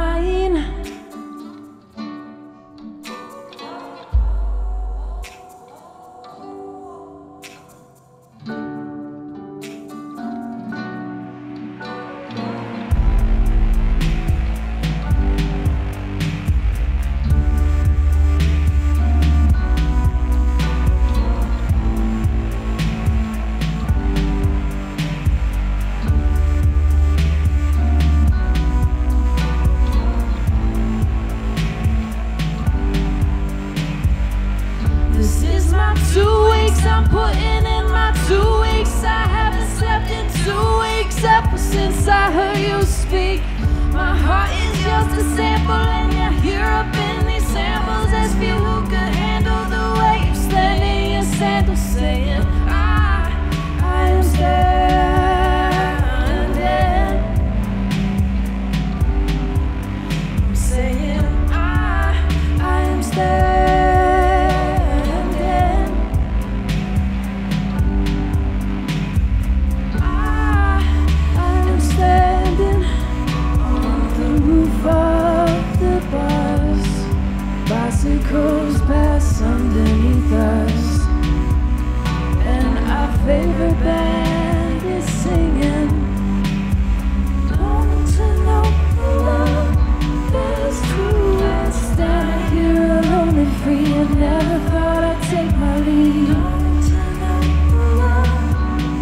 Since I heard you speak, my heart is just a sample, and you're here up in these samples. As few who could handle the way you stand in your sandals, saying, I am standing. I'm saying, I am standing. Bicycles pass underneath us, and our favorite band is singing. Long to know the love that's true as. Standing here alone and free, and never thought I'd take my lead. Long to know the love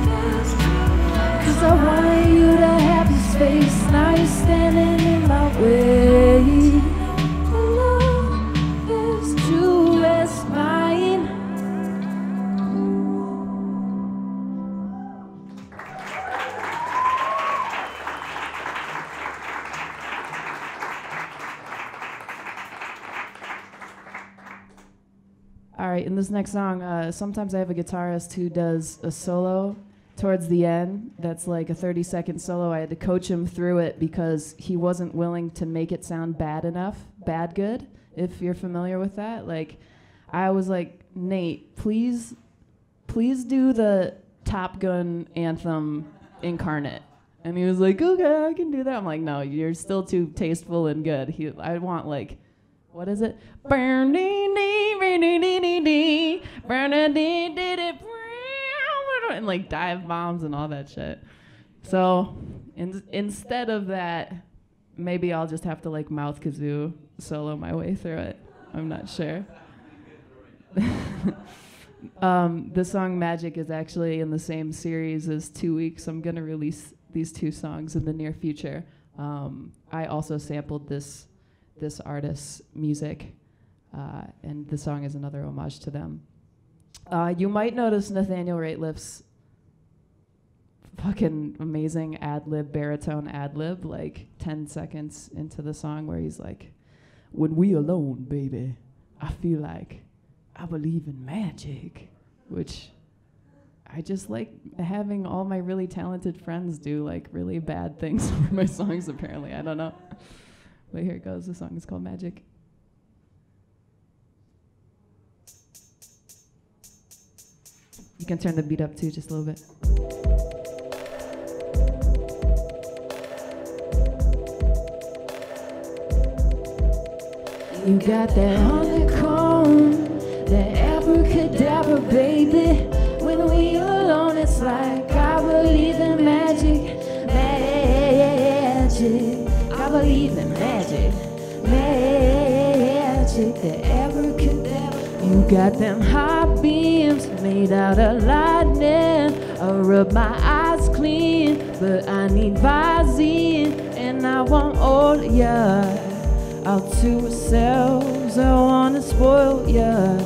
that's true as. 'Cause I wanted you to have your space, now you're standing in my way. All right, in this next song, sometimes I have a guitarist who does a solo towards the end that's like a 30-second solo. I had to coach him through it because he wasn't willing to make it sound bad enough, bad good, if you're familiar with that. Like, I was like, Nate, please do the Top Gun anthem incarnate. And he was like, okay, I can do that. I'm like, no, you're still too tasteful and good. I want like, what is it? And like dive bombs and all that shit. So instead of that, maybe I'll just have to like mouth kazoo solo my way through it. I'm not sure. The song Magic is actually in the same series as 2 Weeks. I'm gonna release these two songs in the near future. I also sampled this artist's music, and the song is another homage to them. You might notice Nathaniel Rateliff's fucking amazing baritone ad-lib, like 10 seconds into the song, where he's like, when we alone, baby, I feel like I believe in magic, which I just like having all my really talented friends do like really bad things for my songs, apparently. I don't know. But here it goes. The song is called Magic. You can turn the beat up too, just a little bit. You got that honeycomb, that abracadabra, baby. When we alone, it's like I believe in magic, magic. I believe in magic, magic. The abracadabra. You got them hot beams made out of lightning. I rub my eyes clean, but I need Visine, and I want all ya. All to ourselves, I wanna spoil ya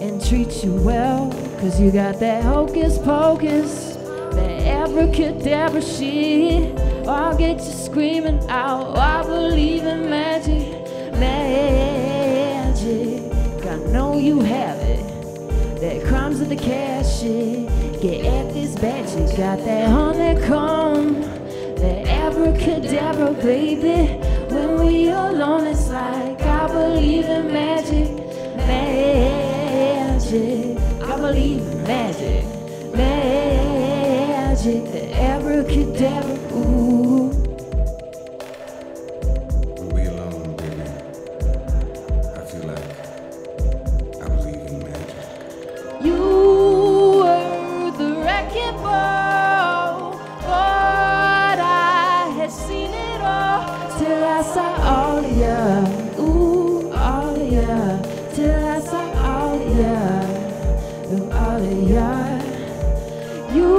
and treat you well, 'cause you got that hocus pocus, that abracadabra shit. I'll get you screaming out, I believe in magic, magic. I know you have it, that crumbs in the cash shit. Get at this bag, you got that honeycomb, that abracadabra, baby. When we alone, it's like I believe in magic, magic. I believe in magic, magic. The abracadabra, ooh. When we alone, baby, I feel like I believe in magic. You were the wrecking ball, but I had seen it all till I saw all of ya, ooh, all of ya, till I saw all of ya, all of ya. You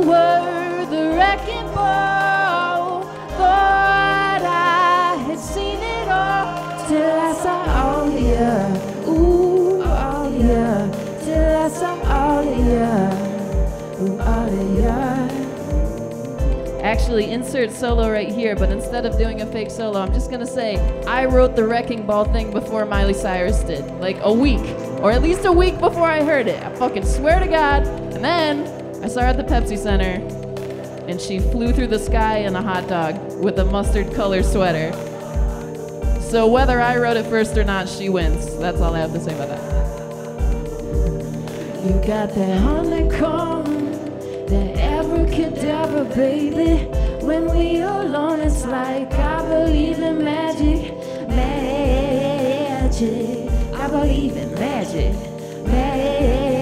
were the wrecking ball, but I had seen it all till I saw all of ya, ooh, all of ya, till I saw all of ya, ooh, all of ya. Actually, insert solo right here, but instead of doing a fake solo, I'm just gonna say I wrote the Wrecking Ball thing before Miley Cyrus did, like a week, or at least a week before I heard it. I fucking swear to God. And then I saw her at the Pepsi Center, and she flew through the sky in a hot dog with a mustard color sweater. So whether I wrote it first or not, she wins. That's all I have to say about that. You got that honeycomb, that abracadabra, baby. When we alone, it's like I believe in magic, magic. I believe in magic, magic.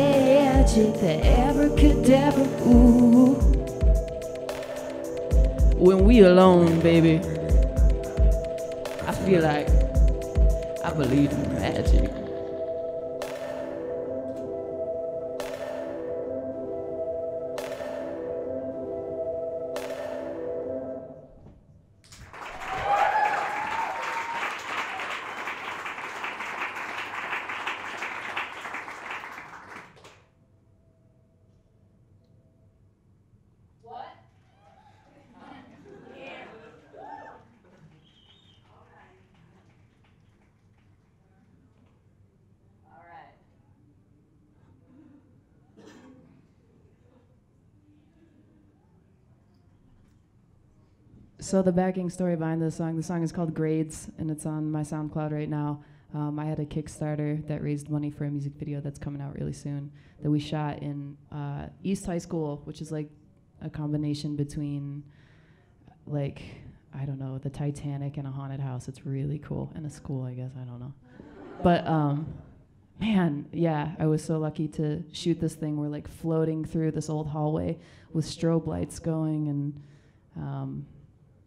The abracadabra, ooh. When we alone, baby, I feel like I believe in magic. So the backing story behind the song is called Grades, and it's on my SoundCloud right now. I had a Kickstarter that raised money for a music video that's coming out really soon that we shot in East High School, which is like a combination between, like, I don't know, the Titanic and a haunted house. It's really cool. And a school, I guess, I don't know. But, man, yeah, I was so lucky to shoot this thing. We're like floating through this old hallway with strobe lights going, and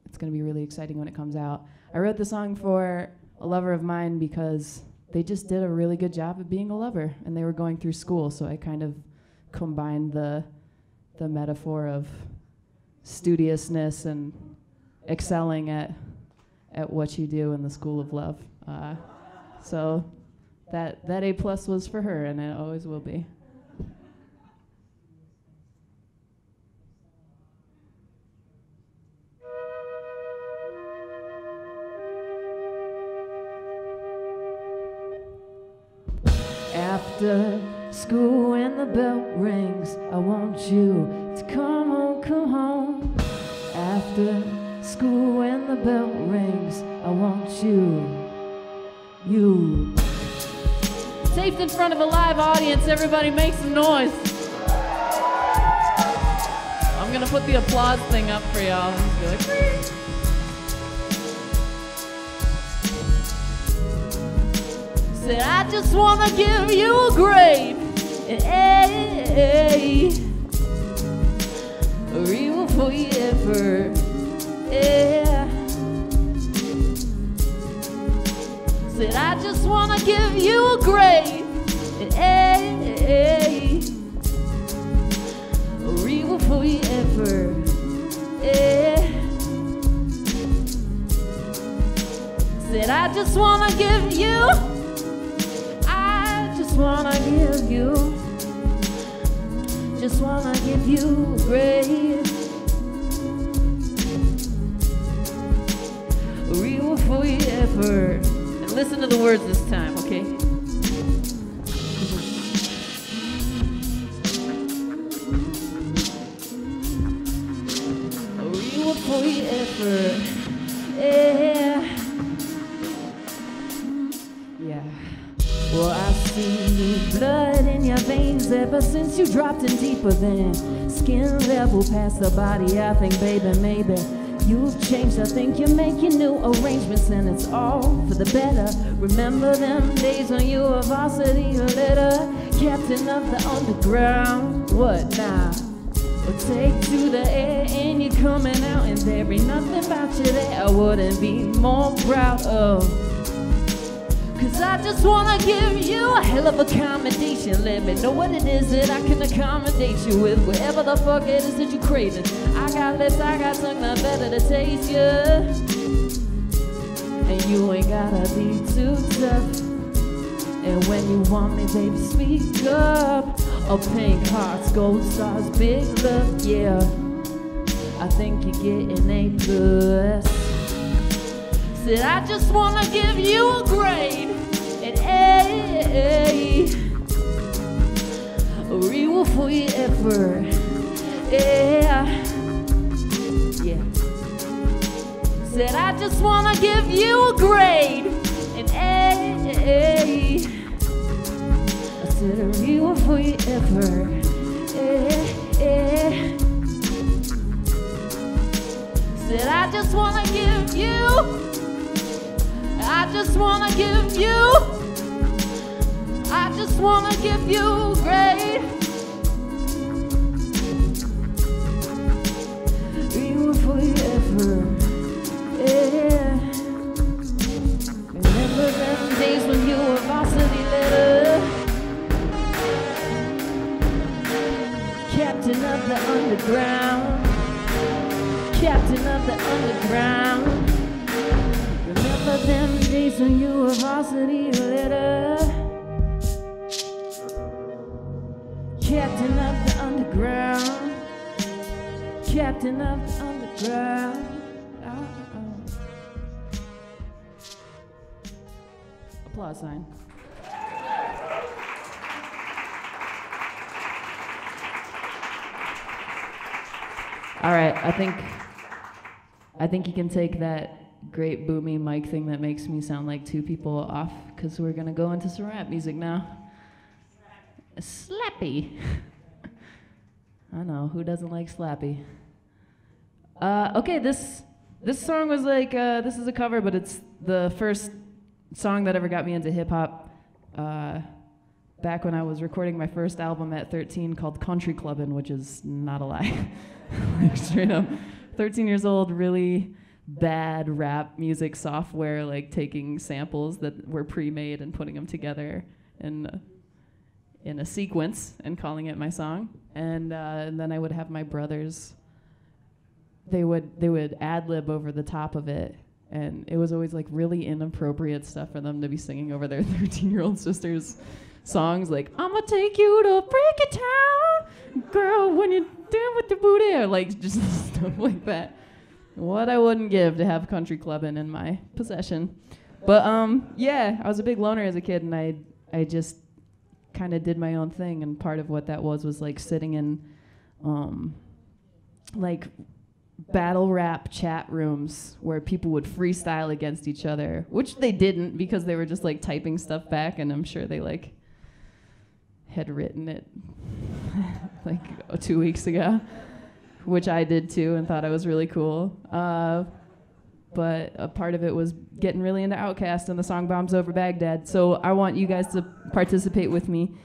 it's going to be really exciting when it comes out. I wrote the song for a lover of mine because they just did a really good job of being a lover, and they were going through school, so I kind of combined the metaphor of studiousness and excelling at what you do in the school of love. So that A+ was for her, and it always will be. After school when the bell rings, I want you to come home, come home. After school when the bell rings, I want you. Taped in front of a live audience, everybody make some noise. I'm gonna put the applause thing up for y'all. Just be like, said, I just wanna give you a grade, an A, or even for your effort, yeah. Said, I just wanna give you a grade, an A, or even for your effort, yeah. Said, I just wanna give you, just wanna give you a grade, or even for your effort. And listen to the words this time, okay? Or even for your effort, yeah. Well, I see new blood in your veins ever since you dropped in deeper than skin level past the body. I think, baby, maybe you've changed. I think you're making new arrangements and it's all for the better. Remember them days when you were varsity letter, captain of the underground? What now? Well, take to the air and you're coming out, and there ain't nothing about you that I wouldn't be more proud of. Cause I just wanna give you a hell of accommodation. Let me know what it is that I can accommodate you with. Whatever the fuck it is that you're craving. I got lips, I got tongue, not better to taste you. And you ain't gotta be too tough. And when you want me, baby, speak up. Oh, pink hearts, gold stars, big love, yeah. I think you're getting A+. Said I just wanna give you a grade, an A, a reward for your effort, yeah. Said I just wanna give you a grade, an A. I said a reward for your effort, yeah. Said I just wanna give you. I just wanna give you great. Reward for your effort, yeah. Remember them days when you were varsity letter, captain of the underground, captain of the underground. Remember them days when you were varsity letter, captain of the underground, captain of the underground. Applause sign. All right, I think you can take that great boomy mic thing that makes me sound like two people off, because we're gonna go into some rap music now. Slappy. I know, who doesn't like Slappy? Okay, this song was like, this is a cover, but it's the first song that ever got me into hip hop. Back when I was recording my first album at 13 called Country Clubbin', which is not a lie. Like straight up, 13 years old, really bad rap music software, like taking samples that were pre-made and putting them together in a sequence and calling it my song. And then I would have my brothers, they would ad-lib over the top of it, and it was always like really inappropriate stuff for them to be singing over their 13-year-old sister's songs, like, I'ma take you to Freaky Town, girl, when you're down with the booty, or like just stuff like that. What I wouldn't give to have Country Clubbin' in my possession. But yeah, I was a big loner as a kid, and I just kind of did my own thing, and part of what that was like sitting in like battle rap chat rooms where people would freestyle against each other, which they didn't because they were just like typing stuff back, and I'm sure they like had written it like 2 weeks ago, which I did too and thought I was really cool. But a part of it was getting really into Outkast and the song Bombs Over Baghdad. So I want you guys to participate with me.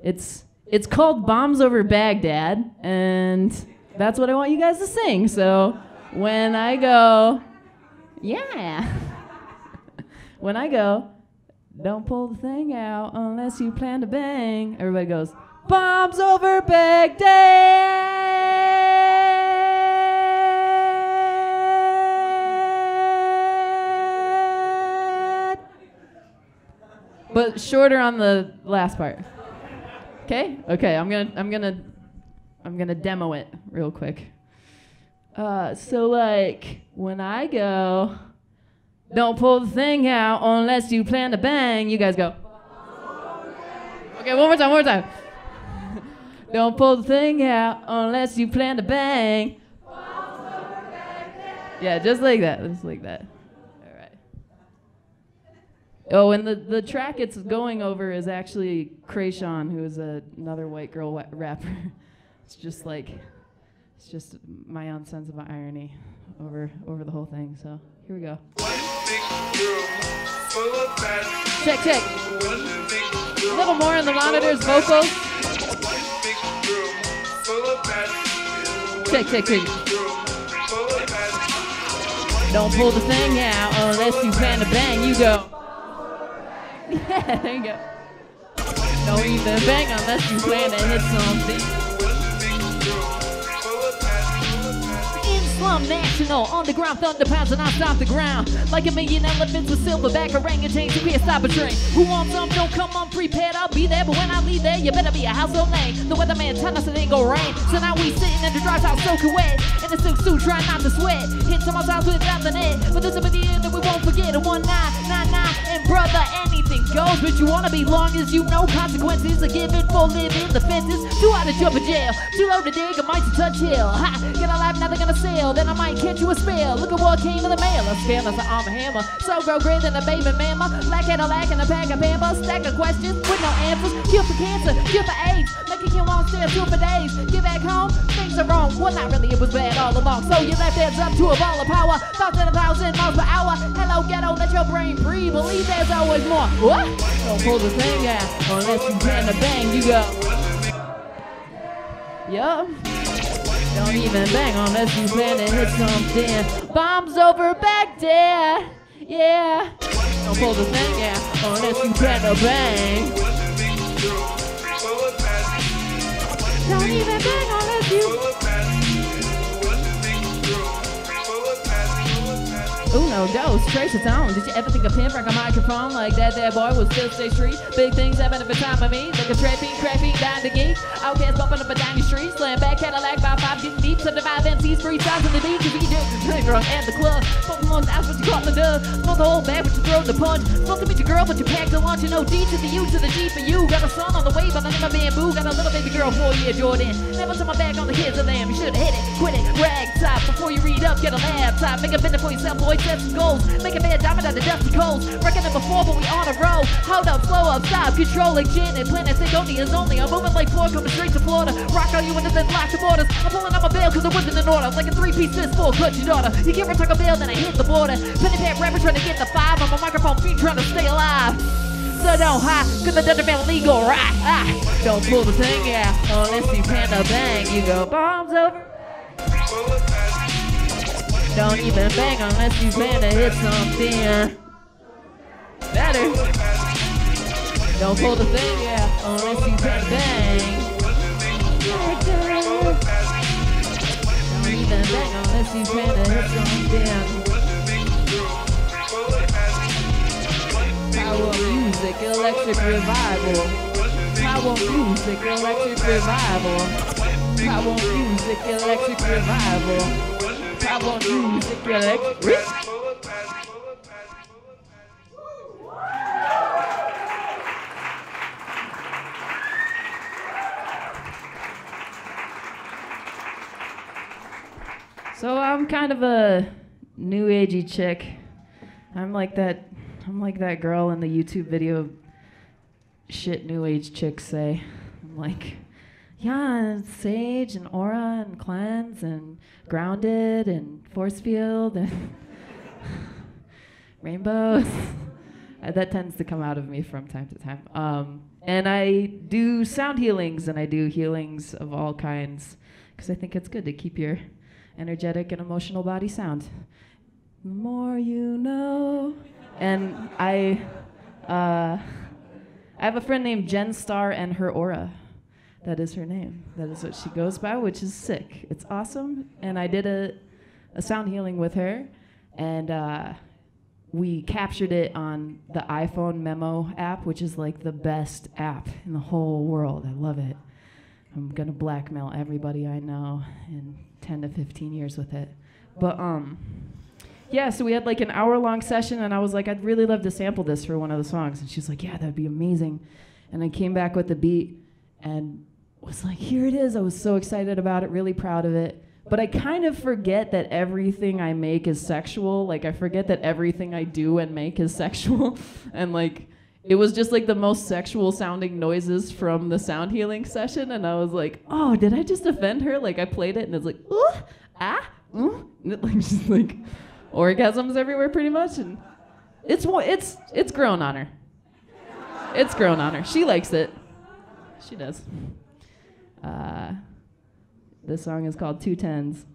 It's called Bombs Over Baghdad, and that's what I want you guys to sing. So when I go, yeah. When I go, don't pull the thing out unless you plan to bang. Everybody goes, bombs over Baghdad. But shorter on the last part. Okay? Okay, I'm gonna demo it real quick. So like when I go, don't pull the thing out unless you plan to bang. You guys go. Okay, one more time. Don't pull the thing out unless you plan to bang. Yeah, just like that. All right. Oh, and the track it's going over is actually Krayshawn, who is another white girl rapper. It's just my own sense of irony over the whole thing. So here we go. Check. A little more in the monitor's vocals. Check. Don't pull the thing out unless you plan to bang. You go. Yeah, there you go. Don't even bang unless you plan to hit something. Slum National, underground thunder pounds and I stop the ground. Like a million elephants with silverback orangutans, you can't stop a train. Who wants some? Don't come unprepared, I'll be there. But when I leave there, you better be a household name. The weatherman telling us it ain't gonna rain. So now we sitting in the dry house soaking wet. In a silk suit, trying not to sweat. Hit someone's house without the net. But this will be the end that we won't forget. A 1999, and brother, anything goes. But you wanna be long as you know consequences are given for living the fences. Too hard to jump in jail, too low to dig, a might to touch hill. Ha! Get a life, now they're gonna sail. Then I might catch you a spell. Look at what came in the mail. A scale as an arm and hammer. So grow greater than a baby mama. Black Cadillac and a pack of Bama. Stack of questions with no answers. Cure for cancer, cure for AIDS. Make a kid won't stay still for days. Get back home, things are wrong. Well, not really, it was bad all along. So your left head's up to a ball of power. Thoughts at 1,000 miles per hour. Hello, ghetto, let your brain breathe. Believe there's always more. What? Don't pull the thing out unless you plan to bang. You go. Yup. Don't even bang unless you plan to hit something. Bombs over Baghdad, yeah. Don't pull the thing out unless you plan to bang. Don't even bang unless you. Uno, dos, trace its own. Did you ever think a pimp like a microphone like that there boy will still stay street? Big things happen every time of me. Like a trapping, crapping, dying to geek. Outcast bumping up a diny street. Slam back Cadillac by 5 getting deep. 75 MCs, 3 times in the beat. Cause we do the drink drunk at the club. Smoke along, that's what you call the dub. Smoke the whole bag, but you throw the punch. Smoke to meet your girl, but you pack the lunch. And OD to the U to the G for you. Got a son on the way by the name of Bamboo. Got a little baby girl, 4-year Jordan. Never turn my back on the kids of them. You should've hit it, quit it, rag top. Before you read up, get a laptop. Make a bender for yourself, boy, set some goals. Make a bad diamond out of dusty coals. Reckon number 4, but we on a roll. Hold up, slow up, stop. Controlling gin and planet Sigonia's only. I'm moving like 4, coming straight to Florida. Rock on you and then lock the borders. I'm pulling up a bail cause it wasn't in order. Like a 3-piece fist full, cut your daughter. You give her Taco Bell, then I hit the border. Penny Pat rapper trying to get the 5. I'm a microphone fiend trying to stay alive. So don't hide, cause the Dutch family legal, right? Don't pull the thing out unless you plan to bang. You go bombs over. Don't even bang unless you plan to hit something better. Don't pull the thing out unless you plan to bang. Don't even bang unless you plan to hit something. Power music, electric revival. Power music, electric revival. Power music, electric revival. Power music, electric. So I'm kind of a new agey chick. I'm like that girl in the YouTube video shit new age chicks say. I'm like, yeah, sage and aura and cleanse and grounded and force field and rainbows. That tends to come out of me from time to time. And I do sound healings and I do healings of all kinds because I think it's good to keep your energetic and emotional body sound. The more you know. And I have a friend named Jen Starr and her aura. That is her name. That is what she goes by, which is sick. It's awesome. And I did a sound healing with her, and we captured it on the iPhone memo app, which is like the best app in the whole world. I love it. I'm gonna blackmail everybody I know in 10 to 15 years with it. But yeah, so we had like an hour-long session, and I was like, I'd really love to sample this for one of the songs. And she's like, yeah, that'd be amazing. And I came back with the beat and was like, here it is. I was so excited about it, really proud of it. But I kind of forget that everything I make is sexual. Like, I forget that everything I do and make is sexual. And like, it was just like the most sexual sounding noises from the sound healing session. And I was like, oh, did I just offend her? Like, I played it and it's like, ooh, ah, ooh. And it like just like orgasms everywhere pretty much. And it's grown on her. It's grown on her. She likes it. She does. This song is called 210s.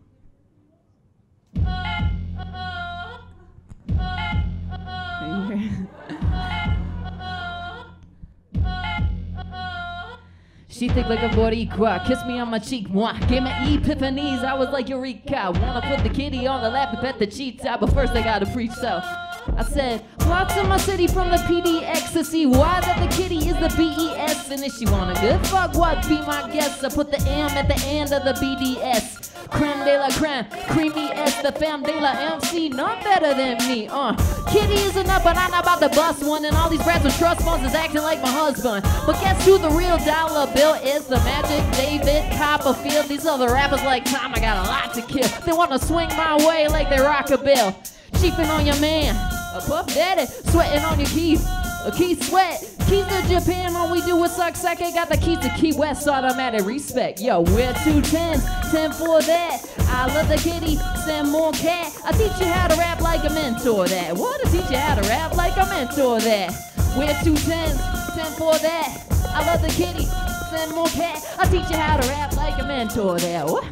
She thick like a Boricua, kiss me on my cheek, mwah. Gave me epiphanies, I was like Eureka. Wanna put the kitty on the lap and pet the cheats out, but first I gotta preach, so I said, lots in my city from the PD ecstasy. Why that the kitty is the BES, and if she want a good fuck, what be my guess? I put the M at the end of the BDS. Creme de la creme, creamy S, the femme de la MC, none better than me, Kitty isn't up, but I'm about to bust one, and all these brats with trust funds is acting like my husband. But guess who the real dollar bill is? The Magic David Copperfield. These other rappers like Tom, I got a lot to kill. They wanna swing my way like they rock a bill. Cheaping on your man, a Puff Daddy, sweating on your keys, a Key Sweat. Keys to Japan, all we do is suck sake. Got the keys to Key West, automatic respect. Yo, we're 210s, 10 for that. I love the kitty, send more cat. I teach you how to rap like a mentor that. What? I teach you how to rap like a mentor that. We're 210s, 10 for that. I love the kitty, send more cat. I teach you how to rap like a mentor that. What?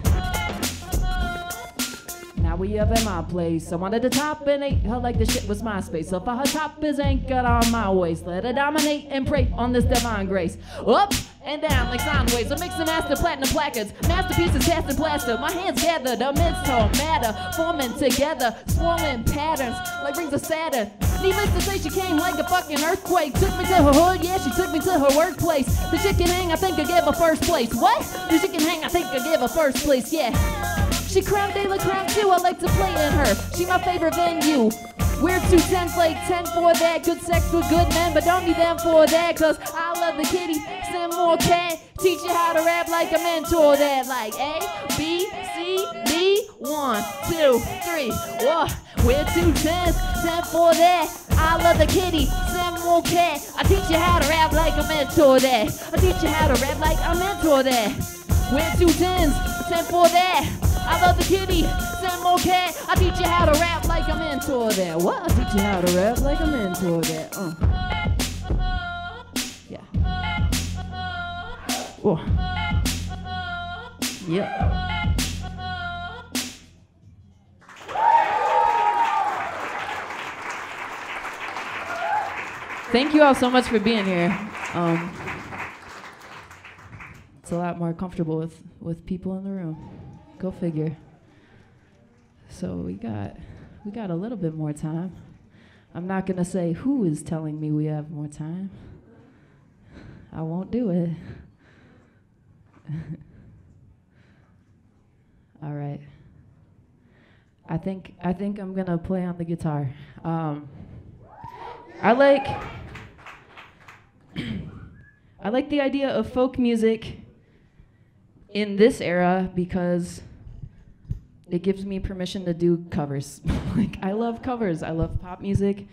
Now we up at my place. I wanted the top and ate her like the shit was MySpace. So for her top is anchored on my waist. Let her dominate and pray on this divine grace. Up and down like sine waves. I mix and master platinum placards. Masterpieces cast in plaster. My hands gathered amidst all matter. Forming together, swirling patterns like rings of Saturn. Needless to say, she came like a fucking earthquake. Took me to her hood, yeah, she took me to her workplace. The shit can hang, I think I gave her first place. What? The shit can hang, I think I gave her first place, yeah. She creme de la creme too, I like to play in her. She my favorite venue. We're 210s like 10 for that. Good sex with good men, but don't need them for that. Cause I love the kitty, send more cat. Teach you how to rap like a mentor that. Like A, B, C, D, 1, 2, 3. Whoa. We're 210s, 10 for that. I love the kitty, send more cat. I teach you how to rap like a mentor that. I teach you how to rap like a mentor that. We're 210s, 10 for that. I love the kitty, send more cat. I teach you how to rap like a mentor there. What? I teach you how to rap like a mentor there. Yeah. Oh. Yep. Thank you all so much for being here. It's a lot more comfortable with people in the room. Go figure. So we got a little bit more time. I'm not gonna say who is telling me we have more time. I won't do it. All right. I think I'm gonna play on the guitar. I like the idea of folk music in this era because it gives me permission to do covers. Like, I love covers. I love pop music.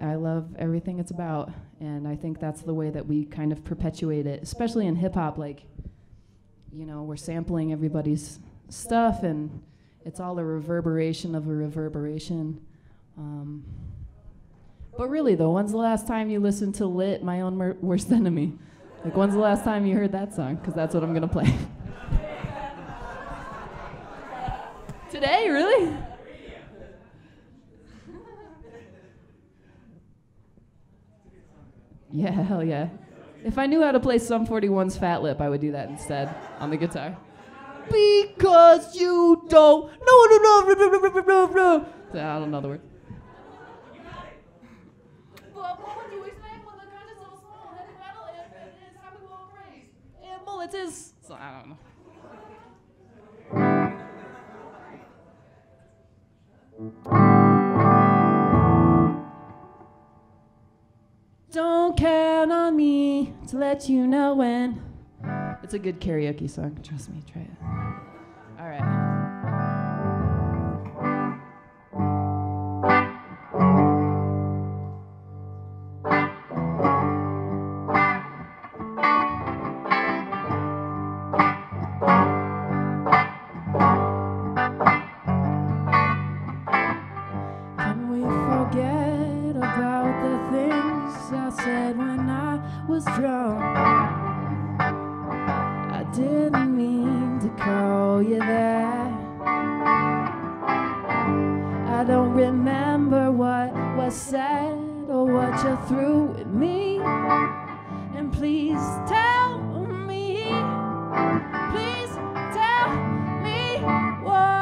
I love everything it's about. And I think that's the way that we kind of perpetuate it, especially in hip hop. Like, you know, we're sampling everybody's stuff, and it's all a reverberation of a reverberation. But really, though, when's the last time you listened to Lit, My Own Worst Enemy? Like, when's the last time you heard that song? Because that's what I'm going to play. Today, really? Yeah, hell yeah. If I knew how to play Sum 41's Fat Lip, I would do that instead on the guitar. Because you don't. No. I don't know the word. Bullets is. So I don't know. Don't count on me to let you know when. It's a good karaoke song. Trust me, try it. All right. Can we forget about the things I said when I was drunk? I didn't mean to call you that. I don't remember what was said or what you threw at me. And please tell me why.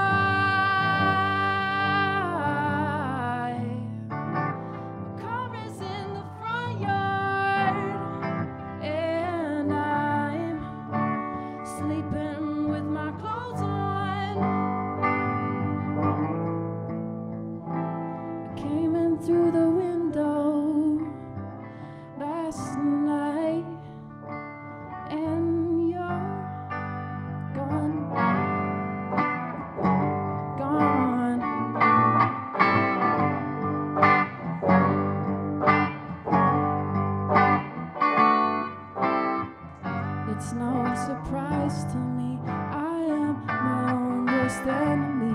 My car is in the front yard, and I'm sleeping with my clothes on. I came in through the window last night, and you're gone. It's no surprise to me, I am my own worst enemy.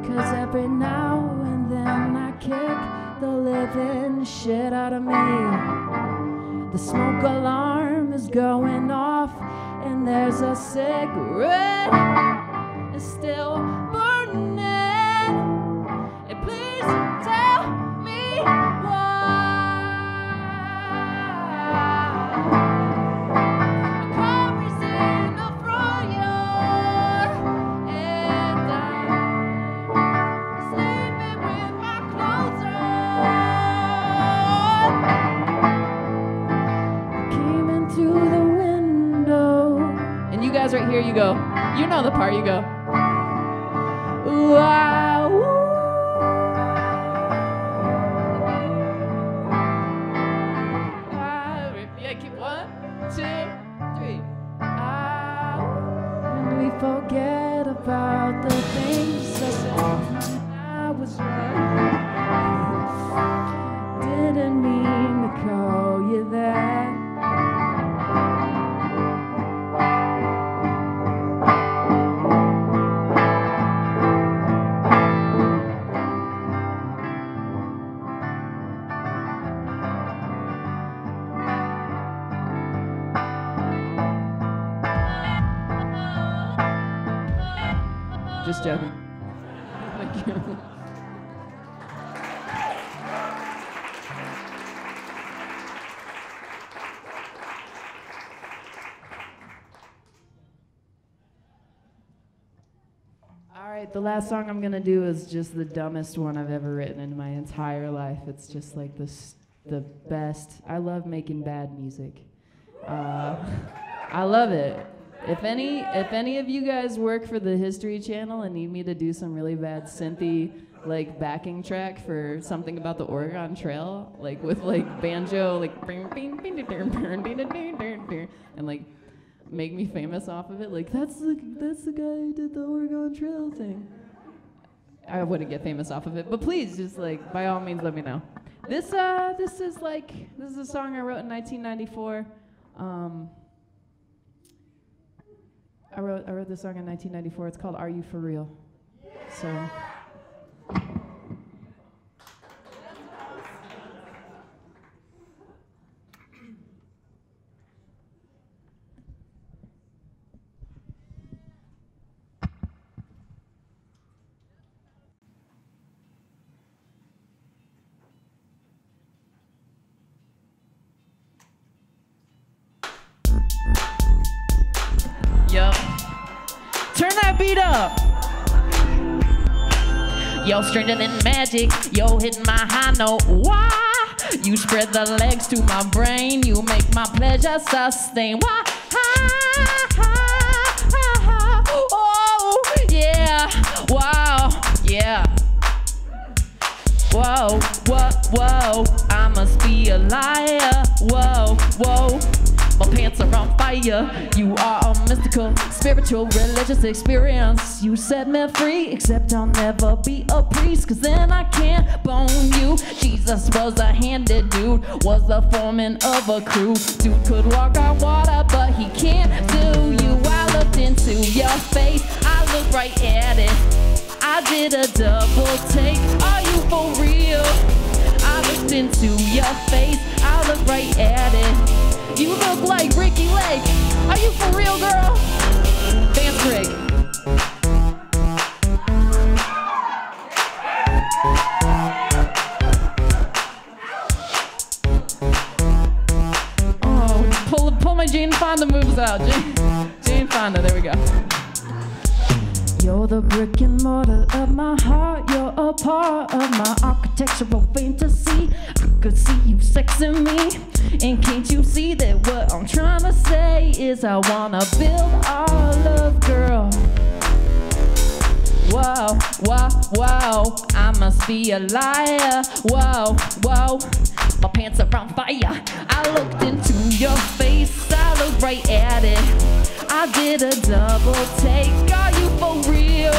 'Cause every now and then I kick the living shit out of me. The smoke alarm is going off, and there's a cigarette is still burning. And please tell me why. My car is in the front yard, and I'm sleeping with my clothes on. I came in through the window. And you guys right here, you go. You know the part, you go. Ooh, ah, ooh. Yeah, keep 1, 2, 3. And we forget about the things I said when I was young. Didn't mean to call you that. Just joking. Thank you. All right, the last song I'm gonna do is just the dumbest one I've ever written in my entire life. It's just like the best. I love making bad music. I love it. If any of you guys work for the History Channel and need me to do some really bad synthy like backing track for something about the Oregon Trail, like with like banjo, like and like make me famous off of it. Like, that's the guy who did the Oregon Trail thing. I wouldn't get famous off of it, but please, just like, by all means, let me know. This is a song I wrote in 1994. I wrote this song in 1994. It's called "Are You For Real?" So. Yo, turn that beat up. Yo, stranger than magic. Yo, hitting my high note. Why? You spread the legs to my brain. You make my pleasure sustain. Why? Oh, yeah. Wow. Yeah. Whoa, whoa, whoa. I must be a liar. Whoa, whoa. My pants are on fire. You are a mystical, spiritual, religious experience. You set me free, except I'll never be a priest, cause then I can't bone you. Jesus was a handed dude, was the foreman of a crew. Dude could walk on water, but he can't do you. I looked into your face, I looked right at it. I did a double take, are you for real? I looked into your face, I looked right at it. You look like Ricky Lake. Are you for real, girl? Dance break. Oh, pull my Jane Fonda moves out. Jane Fonda, there we go. You're the brick and mortar of my heart. You're a part of my architectural fantasy. I could see you sexing me. And can't you see that what I'm trying to say is I wanna build our love, girl. Whoa, whoa, whoa, I must be a liar. Whoa, whoa, my pants are on fire. I looked into your face, I looked right at it. I did a double take, are you for real?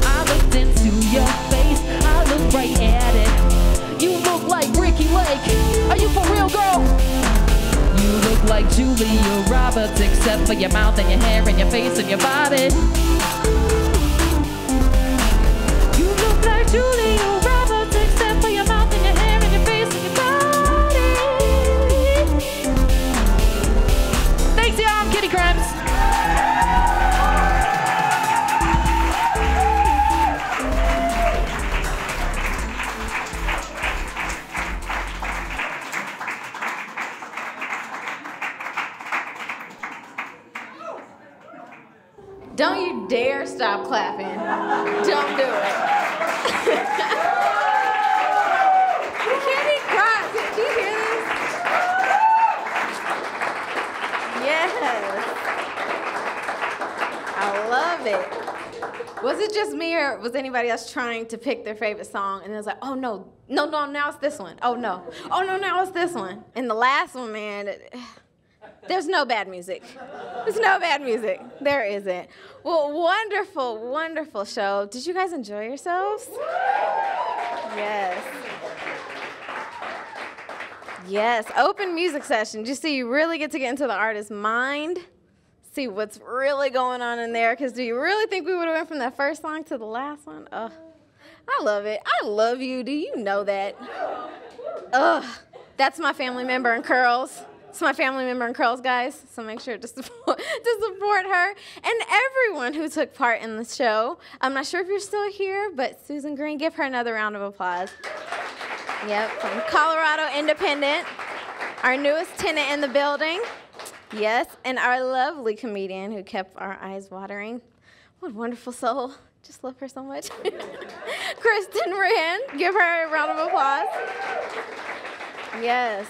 I looked into your face, I looked right at it. You look like Ricky Lake, are you for real, girl? You look like Julia Roberts, except for your mouth and your hair and your face and your body. You look like Julia Roberts, except for your mouth and your hair and your face and your body. Thanks, y'all. I'm Kitty Crimes. Don't you dare stop clapping. Don't do it. Kitty Cross, did you hear this? Yes. I love it. Was it just me or was anybody else trying to pick their favorite song and it was like, oh no, now it's this one. Oh no, now it's this one. And the last one, man, there's no bad music. There's no bad music. There isn't. Well, wonderful, wonderful show. Did you guys enjoy yourselves? Yes. Yes, open music session. Just so you really get to get into the artist's mind, see what's really going on in there. Because do you really think we would have went from that first song to the last one? Ugh. I love it. I love you. Do you know that? Ugh. That's my family member in curls. It's my family member in curls, guys, so make sure to support her. And everyone who took part in the show. I'm not sure if you're still here, but Susan Green, give her another round of applause. Yep, from Colorado Independent, our newest tenant in the building. Yes, and our lovely comedian who kept our eyes watering. What a wonderful soul. Just love her so much. Kristen Rand, give her a round of applause. Yes.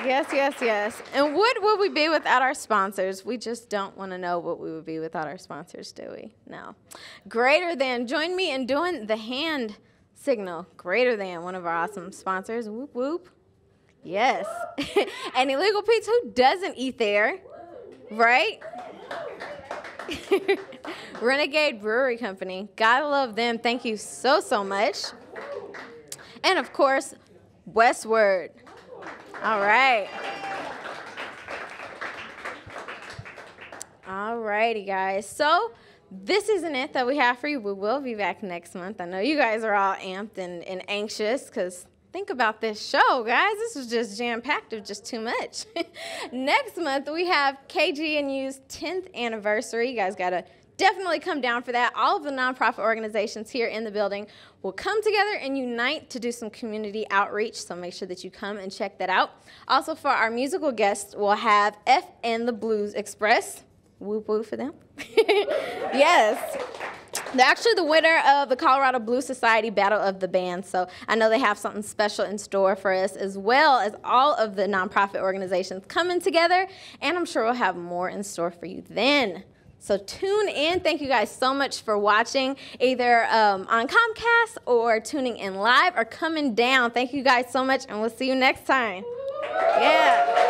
Yes, yes, yes. And what would we be without our sponsors? We just don't want to know what we would be without our sponsors, do we? No. Greater Than. Join me in doing the hand signal. Greater Than, one of our awesome sponsors. Whoop, whoop. Yes. And Illegal Pete's, who doesn't eat there? Right? Renegade Brewery Company. Gotta love them. Thank you so, so much. And of course, Westword. All right. All righty, guys. So this isn't it that we have for you. We will be back next month. I know you guys are all amped and anxious because think about this show, guys. This was just jam-packed of just too much. Next month, we have KGNU's 10th anniversary. You guys got to definitely come down for that. All of the nonprofit organizations here in the building will come together and unite to do some community outreach, so make sure that you come and check that out. Also, for our musical guests, we'll have F and the Blues Express. Whoop whoop for them. Yes. They're actually the winner of the Colorado Blues Society Battle of the Bands, so I know they have something special in store for us, as well as all of the nonprofit organizations coming together, and I'm sure we'll have more in store for you then. So tune in. Thank you guys so much for watching, either on Comcast or tuning in live or coming down. Thank you guys so much, and we'll see you next time. Yeah.